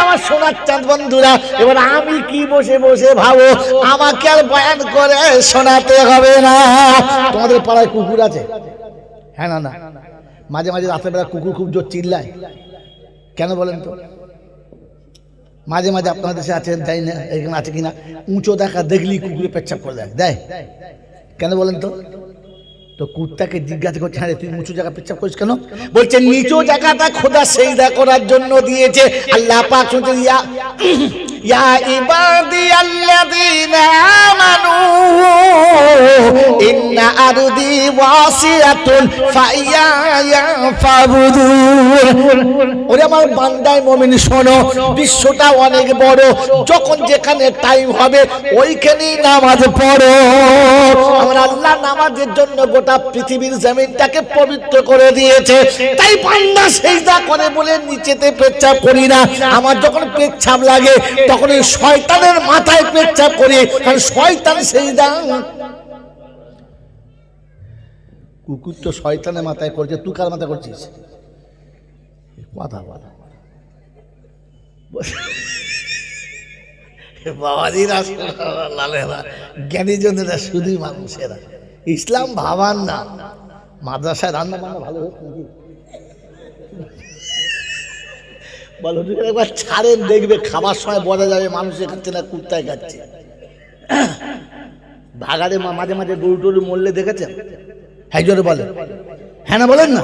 আমার সোনার চাঁদ বন্ধুরা, এবার আমি কি বসে বসে ভাবো, আমাকে আর বয়ান করে শোনাতে হবে না। তোমাদের পাড়ায় কুকুর আছে? হ্যাঁ না না, মাঝে মাঝে রাতের বেলা কুকুর খুব জোর চিল্লায়, কেন বলেন তো? মাঝে মাঝে আপনাদের দেশে আছে, দেয় না, এখানে আছে কিনা, উঁচু দেখা দেখলি কুকুরে পেচ্ছাপ করে দেয়, কেন বলেন তো? তো কুত্তাকে জিজ্ঞাসা করছে, হ্যাঁ তুই উঁচু জায়গা পেচ্ছাপ করিস কেন? বলছে নিচু জায়গাটা খোদা সেজদা করার জন্য দিয়েছে। আল্লাহ পাক শুনছেন, ইয়া ইবাদিয়াল্লাযীনা আমানু ইন্না আরদি ওয়াসিআতুন ফাইয়া ফাবুদুন। ওরে আমার বান্দায় মুমিন শোনো, বিশ্বটা অনেক বড়, যখন যেখানে টাইম হবে ওইখানেই নামাজ পড়ো। আমরা আল্লাহ নামাজের জন্য গোটা পৃথিবীর জমিনটাকে পবিত্র করে দিয়েছে, তাই বান্দা সেজদা করে বলে নিচেতে পেচ্ছাপ করি না। আমার যখন পেচ্ছাপ লাগে তখন এই শয়তানের মাথায় পেচ্ছাপ করি, কারণ শয়তান সেজদা। কুকুর তো শয়তানের মাথায় করছে, তুই কার মাথায় করছিস? কথা বলা বাবাজিরা, জ্ঞানীজনেরা, শুধু মানুষেরা, ইসলাম ভাবার না। মাদ্রাসায় রান্না বান্না ভালো হচ্ছে বলো, একবার ছাড়েন দেখবে খাবার সময় বোঝা যাবে মানুষে খাচ্ছে না কুত্তায় খাচ্ছে। ভাগাড়ে মাঝে মাঝে গরু টরু মরলে দেখেছেন? হ্যাঁ জোরে বলেন, হ্যাঁ না বলেন না?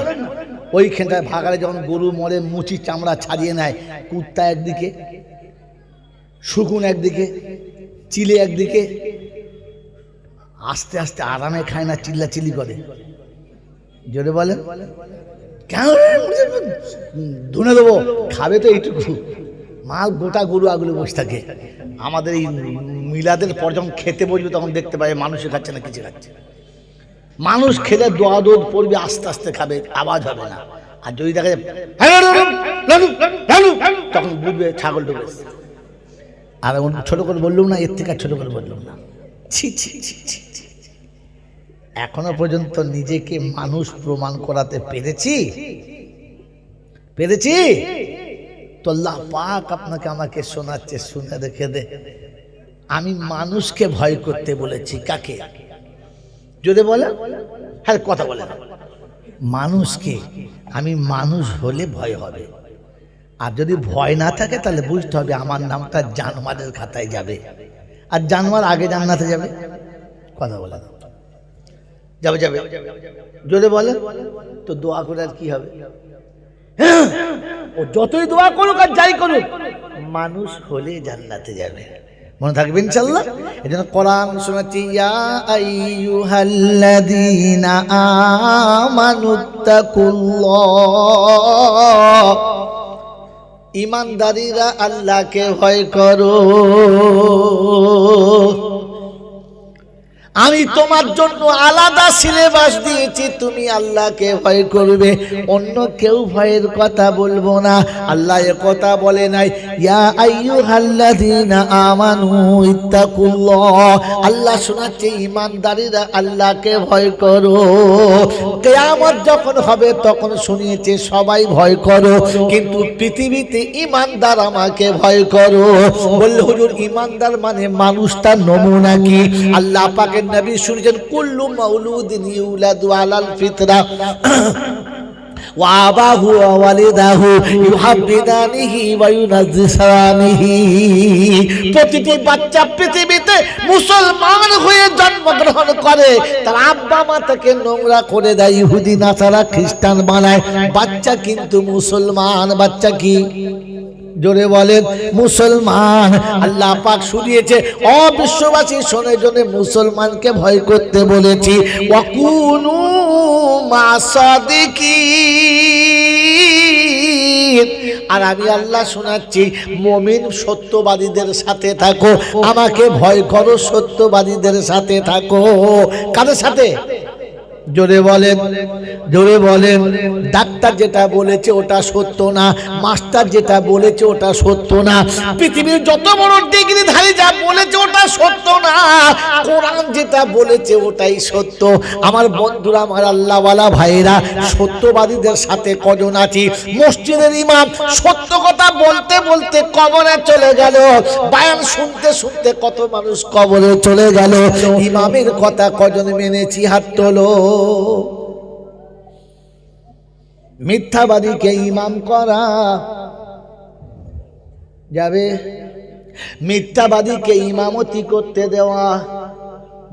ওইখানটায় ভাগাড়ে যখন গরু মরে মুচি চামড়া ছাড়িয়ে নেয়, কুত্তা একদিকে, শুকুন একদিকে, চিলে একদিকে আস্তে আস্তে আরামে খায় না, চিল্লাচিল্লি করে। জোরে বলেন কেন? ধুনে দেবো, খাবে তো এইটুকু মাল, গোটা গরু আগুলো বসে থাকে। আমাদের এই মিলাদের পর যখন খেতে বসবে তখন দেখতে পাবে মানুষে খাচ্ছে না কিছু খাচ্ছে। মানুষ খেলে দোয়া দোদ পড়বে, আস্তে আস্তে খাবে, আওয়াজ হবে না। আর যদি দেখা যায় তখন বুঝবে ছাগল ঢুকেছে। আর ছোট করে বললুম না, এর থেকে আর ছোট করে বললুম না। ছি ছি ছি ছি, এখনো পর্যন্ত নিজেকে মানুষ প্রমাণ করাতে পেরেছি? তো আল্লাহ পাক আপনাকে আমাকে শোনাচ্ছে, শুনে রেখে দে। আমি মানুষকে ভয় করতে বলেছি। কাকে? যদি বলে হ্যাঁ কথা বলে মানুষকে। আমি মানুষ হলে ভয় হবে, আর যদি ভয় না থাকে তাহলে বুঝতে হবে আমার নামটা জানোয়ারের খাতায় যাবে, আর জানোয়ার আগে জান্নাতে যাবে। কথা বলে যাবে যাবে যদি বলে তো দোয়া করে আর কি হবে? ও যতই দোয়া করুক আর যাই করুক, মানুষ হলে জান্নাতে যাবে। মনে থাকবে ইনশাআল্লাহ। এজন্য কোরআন শোনাচ্ছি, ইয়া আইয়ুহাল্লাযীনা আমানুত্তাকুল্লাহ, ঈমানদারীরা আল্লাহকে ভয় করো। আমি তোমার জন্য আলাদা সিলেবাস দিয়েছি, তুমি আল্লাহকে ভয় করবে, অন্য কেউ ভয়ের কথা বলবো না। আল্লাহ এ কথা বলে নাই ইয়া আইয়ুহাল্লাযীনা আমানু ইত্তাকুল্লাহ। আল্লাহ শোনাচ্ছে ঈমানদারীরা আল্লাহকে ভয় করো। কিয়ামত যখন হবে তখন শুনিয়েছে সবাই ভয় করো, কিন্তু পৃথিবীতে ঈমানদার আমাকে ভয় করো। বললে হুজুর ঈমানদার মানে মানুষটা নমুনা কি? আল্লাহ পাকের নবী শুনেছেন, কুল্লু মাউলুদিন ইউলাদু আলাল ফিতরা ওয়া আবাহু ওয়া ওয়ালিদাহু ইউহাব্বিদানিহি ওয়া ইউনাজ্জিসানিহি। প্রতিটি বাচ্চা পৃথিবীতে মুসলমান হয়ে জন্মগ্রহণ করে, তার আব্বা মা তাকে নোংরা করে দেয়, ইহুদি নাসারা খ্রিস্টান বানায়, বাচ্চা কিন্তু মুসলমান। বাচ্চা কি? জোরে বলেন মুসলমান। আল্লাহ পাক শুনিয়েছে, অবিশ্ববাসী শোনার জন্য মুসলমানকে ভয় করতে বলেছি। ওয়াকুনু মাসাদিকিন। আর আমি আল্লাহ শোনাচ্ছি, মুমিন সত্যবাদীদের সাথে থাকো, আমাকে ভয় করো, সত্যবাদীদের সাথে থাকো। কাদের সাথে? জোরে বলেন, জোরে বলেন। ডাক্তার যেটা বলেছে ওটা সত্য না, মাস্টার যেটা বলেছে ওটা সত্য না, পৃথিবীর যত বড় ডিগ্রিধারী যা বলেছে ওটা সত্য না, কোরআন যেটা বলেছে ওটাই সত্য। আমার বন্ধুরা, আমার আল্লাহওয়ালা ভাইরা, সত্যবাদীদের সাথে কজন আছি? মসজিদের ইমাম সত্য কথা বলতে বলতে কবরে চলে গেল, বয়ান শুনতে শুনতে কত মানুষ কবরে চলে গেল। ইমামের কথা কজন মেনেছি? হাত তোলো। মিথ্যাবাদীকে ইমাম করা যাবে? মিথ্যাবাদীকে ইমামতি করতে দেওয়া,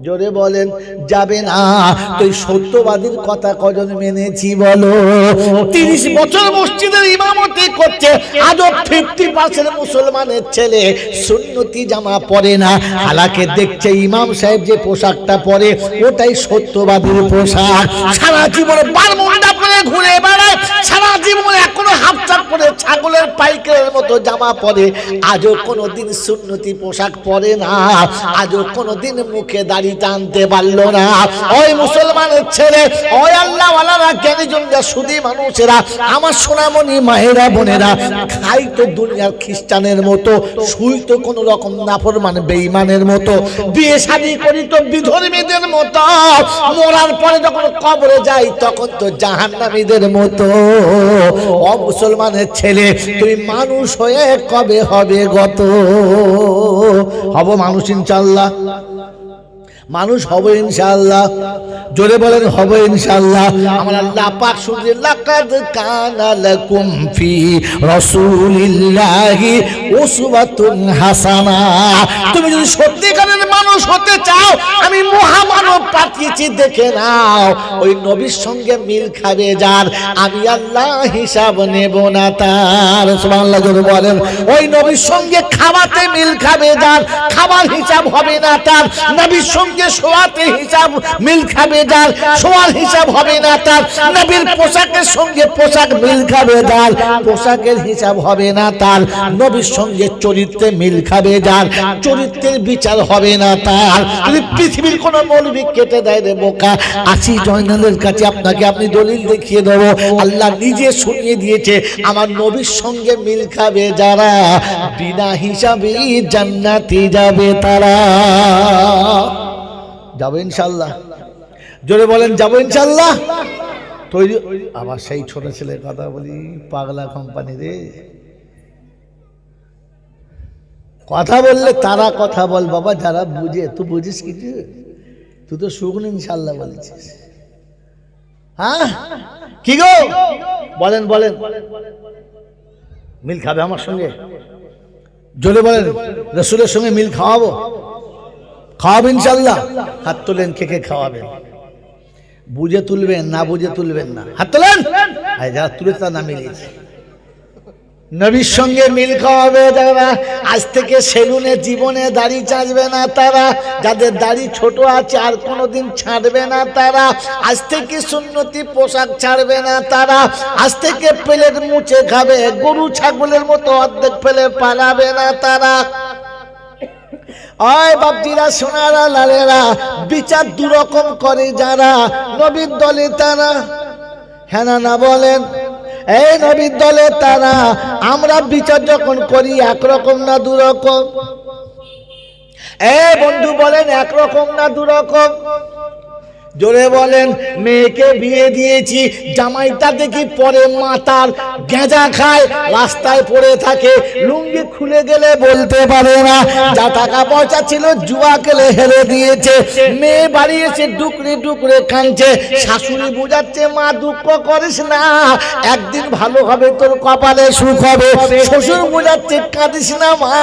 জোরে বলেন, যাবে না। তুই সত্যবাদীর কথা কজন মেনেছি বলো? 30 বছর মসজিদের ইমামতি করছে, আজও 50% মুসলমানের ছেলে সুন্নতি জামা পরে না। হালাকে দেখছে ইমাম সাহেব যে পোশাকটা পরে ওটাই সত্যবাদীর পোশাক। সারা জীবনে বারমুন্ডা পরে ঘুরে বেড়ায়, সারা জীবনে এখনো হাফ চাপ পরে ছাগলের পাইকারের মতো জামা পরে, আজও কোনোদিন সুন্নতি পোশাক পরে না, আজও কোনোদিন মুখে দাঁড়িয়ে টানতে পারলো না। ওই মুসলমানের ছেলে, ওই আল্লাহওয়ালারা, জ্ঞানীজনরা, সুধী মানুষেরা, আমার সোনামণি মায়েরা বোনেরা, খাই তো দুনিয়ার খ্রিস্টানের মতো, শুই তো কোন রকম নাফরমান বেঈমানের মতো, বিয়ে শাদী করি তো বিধর্মীদের মতো, মরার পরে যখন কবরে যাই তখন তো জাহান্নামীদের মতো। ও মুসলমানের ছেলে, তুমি মানুষ হয়ে কবে হবে গত? হব মানুষ ইনশাআল্লাহ। মানুষ হবে ইনশাআল্লাহ। জোরে বলেন হবে ইনশাআল্লাহ। আমার আল্লাহ পাক শুনলেন লাকাদ কানা লাকুম ফি রাসূলিল্লাহি উসওয়াতুন হাসানা। তুমি যদি সত্যিকারের মানুষ হতে চাও, আমি মহামানব পাঠিয়েছি দেখে নাও। ওই নবীর সঙ্গে মিল খাবে যার, আমি আল্লাহ হিসাব নেব না তার। সুবহানাল্লাহ জোরে বলেন। ওই নবীর সঙ্গে খাওয়াতে মিল খাবে যার, খাবার হিসাব হবে না তার। নবীর সঙ্গে শোয়াতে হিসাব মিল খাবে যার, শোয়ার হিসাব হবে না তার। নবীর পোশাকের সঙ্গে পোশাক মিল খাবে যার, পোশাকের হিসাব হবে না তার। নবীর সঙ্গে চরিত্রে মিল খাবে যার, চরিত্রের বিচার হবে না তার। যদি পৃথিবীর কোন মৌলবি কেটে দেয় রে বোকা, আসি জয়নালের কাছে আপনাকে আপনি দলিল দেখিয়ে দেবো। আল্লাহ নিজে শুনিয়ে দিয়েছে, আমার নবীর সঙ্গে মিল খাবে যারা, বিনা হিসাবে জান্নাতে যাবে তারা। যাবো ইনশাআল্লাহ। জোরে বলেন যাবো ইনশাআল্লাহ। তৈরি। আবার সেই ছোট ছেলের কথা বলি, পাগলা কোম্পানি রে, কথা বললে তারা কথা বল বাবা যারা বুঝে। তুই বুঝিস কিছু? তুই তো শুকনো ইনশাআল্লাহ বলেছিস। হ্যাঁ কি গো বলেন বলেন, মিল খাবে আমার সঙ্গে? জোরে বলেন রাসূলের সঙ্গে মিল খাওয়াবো? খাওয়াবেন ইনশাআল্লাহ। হাত তোলেন, কে কে খাওয়াবেন? বুঝে তুলবেন না বুঝে তুলবেন না, হাত তোলেন। যারা তুলে তারা না মিলিয়েছে। নবীর সঙ্গে মিল খাওয়াবে যারা, আজ থেকে সেলুনে জীবনে দাড়ি চাঁচবে না তারা। যাদের দাড়ি ছোট আছে আর কোনোদিন ছাড়বে না তারা। আজ থেকে সুন্নতি পোশাক ছাড়বে না তারা। আজ থেকে প্লেট মুছে খাবে, গরু ছাগলের মতো অর্ধেক ফেলে পালাবে না তারা। ওই বাপজিরা সোনারা লালেরা, বিচার দুরকম করে যারা, নবীর দলে তারা। হ্যাঁ না বলেন? এই নবীর দলে তারা। আমরা বিচার যখন করি একরকম না দুরকম? এই বন্ধু বলেন একরকম না দুরকম? জোরে বলেন। মেয়েকে বিয়ে দিয়েছি, জামাইটা দেখি পরে মাতার গেঁজা খায়, রাস্তায় পড়ে থাকে, লুঙ্গি খুলে গেলে বলতে পারে না। যা টাকা পয়সা ছিল জুয়া খেলে হেরে দিয়েছে। মেয়ে বাড়ি এসে ডুকরে ডুকরে কাঁদছে, শাশুড়ি বুঝাচ্ছে মা দুঃখ করিস না, একদিন ভালো হবে, তোর কপালে সুখ হবে। শ্বশুর বুঝাচ্ছে কাঁদিস না মা,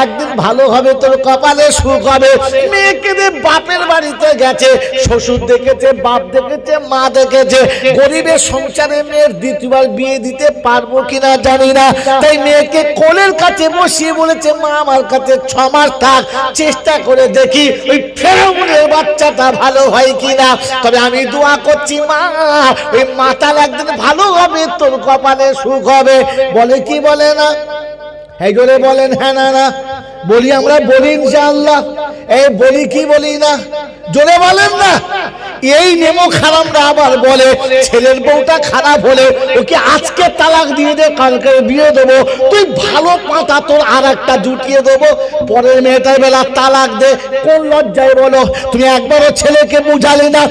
একদিন ভালো হবে, তোর কপালে সুখ হবে। মেয়েকে বাপের বাড়িতে গেছে, শ্বশুর দেখেছে, বাপ দেখেছে, মা দেখেছে। গরিবের সংসারে মেয়ের দ্বিতীয়বার বিয়ে দিতে পারবো কিনা জানি না, তাই মেয়েকে কোলের কাছে বসিয়ে বলেছে মা আমার কাছে 6 মাস থাক, চেষ্টা করে দেখি ওই ফেরাউনের বাচ্চাটা ভালো হয় কিনা। তবে আমি দোয়া করছি মা, ওই মাতাল একদিন ভালো হবে, তোর কপালে সুখ হবে। বলে কি বলে না? এই জোরে বলেন হ্যাঁ না? বলি আমরা, বলি ইনশাআল্লাহ। এই বলি কি বলি না? জোরে বলেন না। এই নেমো খারাপরা আবার বলে ছেলের বউটা খারাপ হলে ওকে আজকে তালাক দিয়ে দে, কালকে বিয়ে দেবো, তুই ভালো পাতা তোর আর একটা জুটিয়ে দেবো, পরের মেয়েটার বেলা তালাক দে। কোন লজ্জায় বলো? তুমি একবারও ছেলেকে বুঝালে না,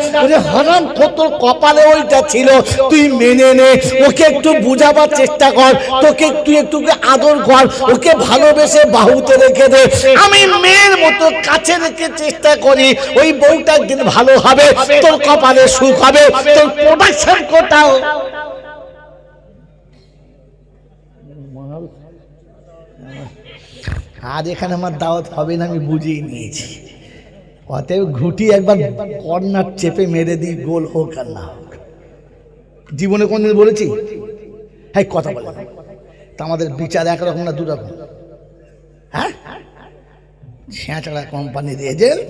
হারাম তোর কপালে ওইটা ছিল, তুই মেনে নে, ওকে একটু বুঝাবার চেষ্টা কর, তোকে একটু আদর কর, ওকে ভালোবেসে বাহুতে রেখে দে। আমি মেয়ের মতো কাছে রেখে চেষ্টা করি, ওই বউটা একদিন ভালো হবে, তোর কপালে সুখ হবে, তোর প্রোডাকশন কোটাও। আর এখানে আমার দাওয়াত হবে না, আমি বুঝিয়ে নিয়েছি। অতএব ঘুটি একবার কর্নার চেপে মেরে দিই, গোল হোক আর না হোক। জীবনে কোনদিন বলেছি হ্যাঁ কথা বলে তা আমাদের বিচার একরকম না দুরকম? হ্যাঁ, ছেঁচড়া কোম্পানির এজেন্ট,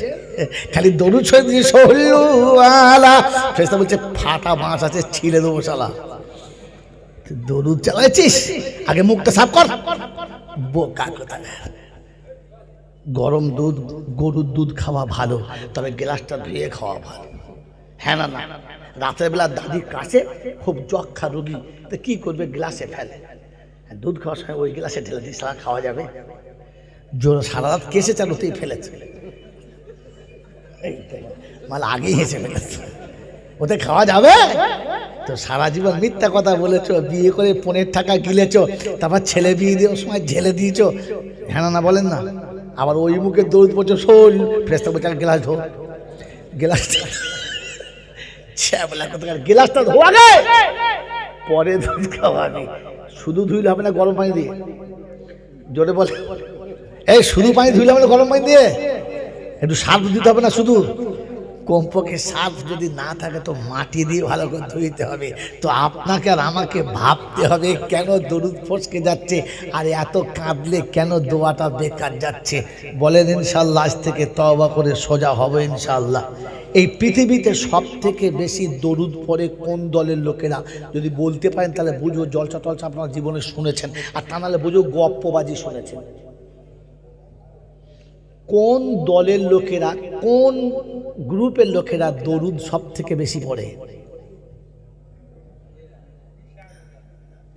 খালি দরুদ শরীফ দিয়ে সল্লুআলা, ফেরেশতা বলছে ফাটা বাঁশ আছে ছিলে দেবো শালা। দরুদ চালাইছিস, আগে মুখটা সাফ কর। বোকা কথা। গরম দুধ, গরুর দুধ খাওয়া ভালো, তবে গ্লাসটা ধুয়ে খাওয়া ভালো। হ্যাঁ না? রাতের বেলা দাদির কাছে খুব যক্ষা রোগী, তো কি করবে, গ্লাসে ফেলে, দুধ খাওয়ার সময় ওই গ্লাসে ঢেলে দিয়ে সারা খাওয়া যাবে? জোর সারা রাত কেসে চালুতেই ফেলেছে, মাল আগেই হেসে ফেলেছে, ওতে খাওয়া যাবে? তো সারা জীবন মিথ্যা কথা বলেছ, বিয়ে করে 15 টাকা গিলেছ, তারপর ছেলে বিয়ে দেওয়ার সময় ঝেলে দিয়েছ। হ্যাঁ না বলেন না? আবার ওই মুখে দৌড় পড়ছো, শোল ফেরেশতা বলছে গ্লাস ধো, গ্লাসটা গ্লাসটা ধোয়াবে, পরে দুধ খাওয়াবি। শুধু ধুইলে হবে না, গরম পানি দিয়ে। জোরে বলে, এই শুধু পানি ধুইলে হবে না, গরম পানি দিয়ে। একটু সার্ফ দিতে হবে না, শুধু কমপক্ষে সার্ফ যদি না থাকে তো মাটি দিয়ে ভালো করে ধুইতে হবে। তো আপনাকে আর আমাকে ভাবতে হবে কেন দরুদ ফসকে যাচ্ছে, আর এত কাঁদলে কেন দোয়াটা বেকার যাচ্ছে। বলেন ইনশাল্লাহ আজ থেকে তওবা করে সোজা হবে ইনশাল্লাহ। এই পৃথিবীতে সব থেকে বেশি দরুদ পড়ে কোন দলের লোকেরা, যদি বলতে পারেন তাহলে বুঝবো জলসা টলসা আপনার জীবনে শুনেছেন, আর তা নাহলে বুঝবো গপ্পবাজি শুনেছেন। কোন দলের লোকেরা, কোন গ্রুপের লোকেরা দরুদ সব থেকে বেশি পড়ে?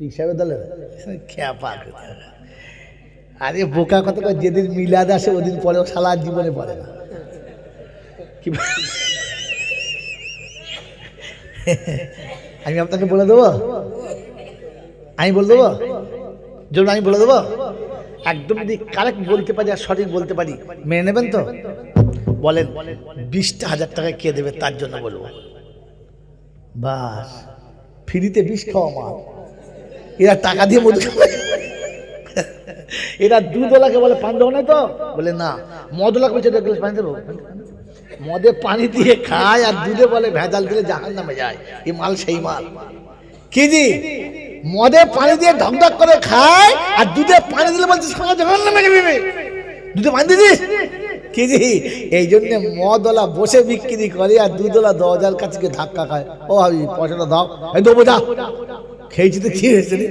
হিসাবে দলের খ্যাপা। আরে বোকা কথা, যেদিন মিলাদ আসে ওদিন পরেও সারা জীবনে পড়ে না। কি আমি আপনাকে বলে দেবো, আমি বলে দেবো, জন্য আমি বলে দেবো একদম। যদি কারেক্ট বলতে পারি আর সঠিক বলতে পারি, মেনে নেবেন তো? বলেন 20,000 টাকা কে দেবে তার জন্য বলবো। বাস, ফ্রিতে বিষ খাওয়া মাল। এরা টাকা দিয়ে মধু খাবে। এরা দুধওয়ালাকে বলে পান দেবো না তো, বলে না। মদওয়ালাকে বলছে পানি দেবো, মদে পানি দিয়ে খায় আর দুধে বলে ভেজাল দিলে জাহান্নামে যায়। এই মাল সেই মাল। কি জি, মদে পানি দিয়ে ঢকঢক করে খায় আর দুধে পানি দিলে বলছে জাহান্নামে যাবে। দুধে পানি দিস কি জি? এই জন্য মদওয়ালা বসে বিক্রি করে আর দুধওয়ালা দরজার কাছে ধাক্কা খায়। ও ভাবি পয়সাটা দাও, এই দেবো যা। খেয়েছি তো কি হয়েছে রে?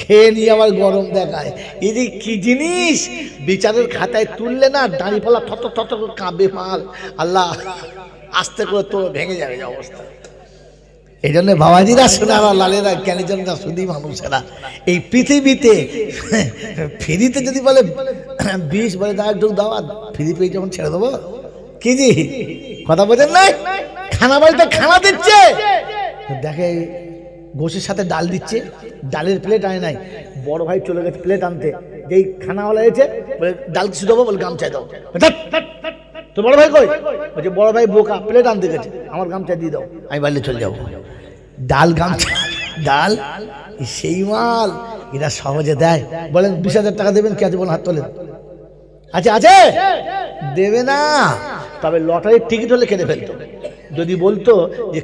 খেয়ে নিয়ে আবার গরম দেখায়। এই যে কি জিনিস, বিচারের খাতায় তুললে না দাঁড়িপাল্লা থত থত করে কাঁপবে মাল। আল্লাহ আস্তে করে তো ভেঙে যাবে অবস্থা। এই জন্য বাবাজিরা, সোনারা, লালেরা, জ্ঞানীজনরা, শুধু মানুষেরা এই পৃথিবীতে ফ্রিতে যদি বলে 20 বলে দাও একটু দাও, আর ফ্রি পেয়ে যখন ছেড়ে দেবো। কি জি কথা বোঝেন নাই? খানা বাড়িতে খানা দিচ্ছে, দেখে গোশের সাথে ডাল দিচ্ছে, ডালের প্লেট আনে নাই। বড় ভাই চলে গেছে প্লেট আনতে, যেই খানাওয়ালা এসেছে বলে ডাল কিছু দেবো, বলে গামছায় দাও। তো বড় ভাই কই? বলছে বড় ভাই বোকা, প্লেট আনতে গেছে, আমার গামছা দিয়ে দাও, আমি বাড়িতে চলে যাবো। ডাল গামছা, ডাল সেই মাল এরা সহজে দেয়। বলেন 20,000 টাকা দেবেন, কে আছে বলেন, হাত তোলেন। আচ্ছা আছে, দেবে না। তবে লটারির টিকিট হলে কেটে ফেলতো। যদি বলতো যে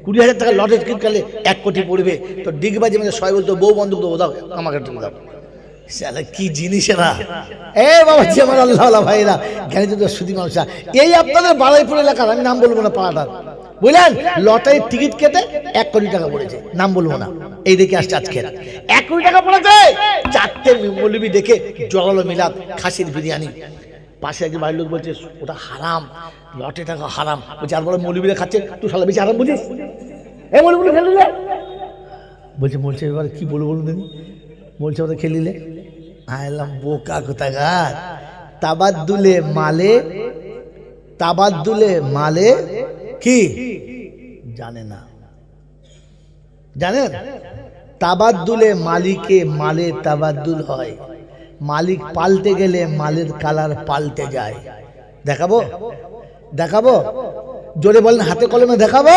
20,000 টাকা লটারির টিকিট কাটলে 1 কোটি পড়বে, তো ডিগবাজি মানে সবাই বলতো বউ বন্ধুক দেবো, দাও আমাকে দাও। কি জিনিস এরা! এ বাবা জি আমার আল্লাহ ভাইরা, জ্ঞানী শুধু মানুষরা। এই আপনাদের বারাইপুর এলাকার, আমি নাম বলবো না পাড়াটার, বুঝলেন, লটারির টিকিট কেটে 1 কোটি টাকা পড়েছে, নাম বলবো না। এই দেখে আসছে আজকে 1 কোটি টাকা পড়েছে। 4টে মৌলবি দেখে জড়ালো মিলাদ, খাসির বিরিয়ানি। পাশে একজন বাড়ির লোক বলছে ওটা হারাম, লটারি টাকা হারাম। বলছে আর বড় মৌলবিরা খাচ্ছে, তুই শালা বেশি হারাম বুঝিস? এই মৌলবি ফেলে দিলে বলছে এবার কি বলবো বলুন দিদি? বলছে ওটা খেলিলে আইলাম বোকা কোথাকার। তাবাদ্দুলে মালে, তাবাদ্দুলে মালে কি জানে না? জানেন? তাবাদ্দুলে মালিকে মালে তাবাদ্দুল হয়। মালিক পাল্টে গেলে মালের কালার পাল্টে যায়। দেখাবো? দেখাবো? জোরে বলেন, হাতে কলমে দেখাবো।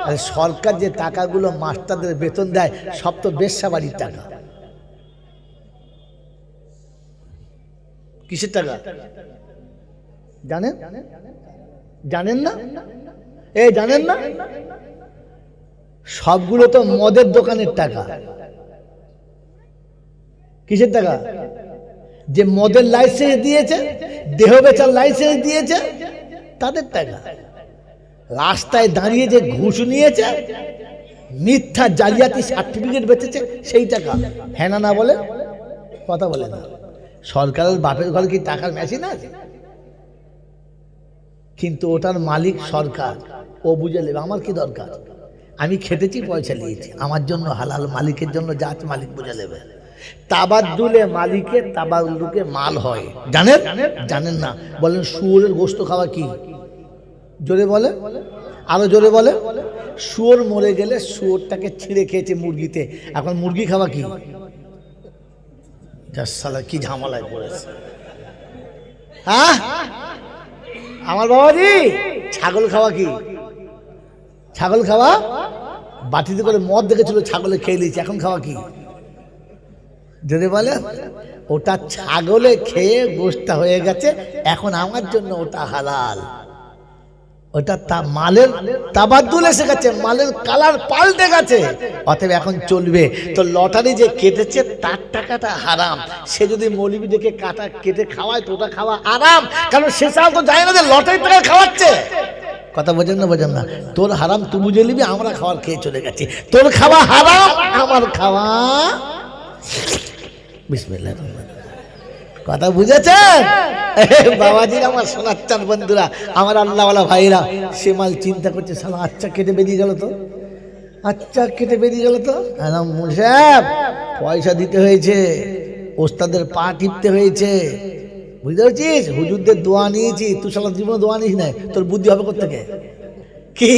আর সরকার যে টাকাগুলো মাস্টারদের বেতন দেয় সব তো বেশ্যাবাড়ির টাকা। কিসের টাকা জানেন? জানেন না? এই জানেন না? সবগুলো তো মদের দোকানের টাকা। কিসের টাকা? যে মদের লাইসেন্স দিয়েছে, দেহ বেচার লাইসেন্স দিয়েছে, তাদের টাকা। রাস্তায় দাঁড়িয়ে যে ঘুষ নিয়েছে, মিথ্যা জালিয়াতি সার্টিফিকেট বেচেছে, সেই টাকা। হ্যাঁ না বলে কথা বলে না। সরকারের বাপের ঘরে কি টাকার মেশিন আছে? কিন্তু ওটার মালিক সরকার। ও বুঝে নেবে আমার কি দরকার, আমি খেটেছি, পয়সা নিয়েছি, আমার জন্য হালাল, মালিকের জন্য যা আছে মালিক বুঝে নেবে। তাবাদ্দুলে মালিকে তাবাদ্দুলে মাল হয়। জানেন? জানেন না? বলেন শুয়োরের গোশত খাওয়া কি? জোরে বলে, আরো জোরে বলে। শুয়োর মরে গেলে শুয়োরটাকে ছিঁড়ে খেয়েছে মুরগিতে, এখন মুরগি খাওয়া কি? সালা কি ঝামেলায় পড়েছে। হ্যাঁ আমার বাবাজি, ছাগল খাওয়া কি? ছাগল খাওয়া বাটিতে করে মদ দেখেছিল, ছাগলে খেয়ে নিয়েছে। এখন খাওয়া কি? যদি বলে ওটা ছাগলে খেয়ে গোশটা হয়ে গেছে, এখন আমার জন্য ওটা হালাল। ওটা মালের তাবাদ্দুল এসে গেছে, মালের কালার পাল্টে গেছে, অতএব এখন চলবে। তো লটারি যে কেটেছে তার টাকাটা হারাম। সে যদি মৌলবি দেখে কাটা কেটে খাওয়ায় তো ওটা খাওয়া হারাম, কারণ সে ছাড়া তো যায় না যে লটারির টাকা খাওয়াচ্ছে। কথা বোঝেন না? বোঝেন না? তোর হারাম তুই বুঝে নিবি, আমরা খাওয়ার খেয়ে চলে গেছি। তোর খাওয়া হারাম, আমার খাওয়া বিসমিল্লাহ। কথা বুঝেছেন বাবাজির? আমার সোনার চাঁদ বন্ধুরা, আমার আল্লাহওয়ালা ভাইরা, সে মাল চিন্তা করছে, সালা আচ্ছা কেটে বেরিয়ে গেল তো, আচ্ছা কেটে বেরিয়ে গেল তো। সাহেব পয়সা দিতে হয়েছে, ওস্তাদের পা টিপতে হয়েছে, বুঝতে পারছিস? হুজুরদের দোয়া নিয়েছি, তুই সালা জীবনে দোয়া নিস না, তোর বুদ্ধি হবে কোত্থেকে? কি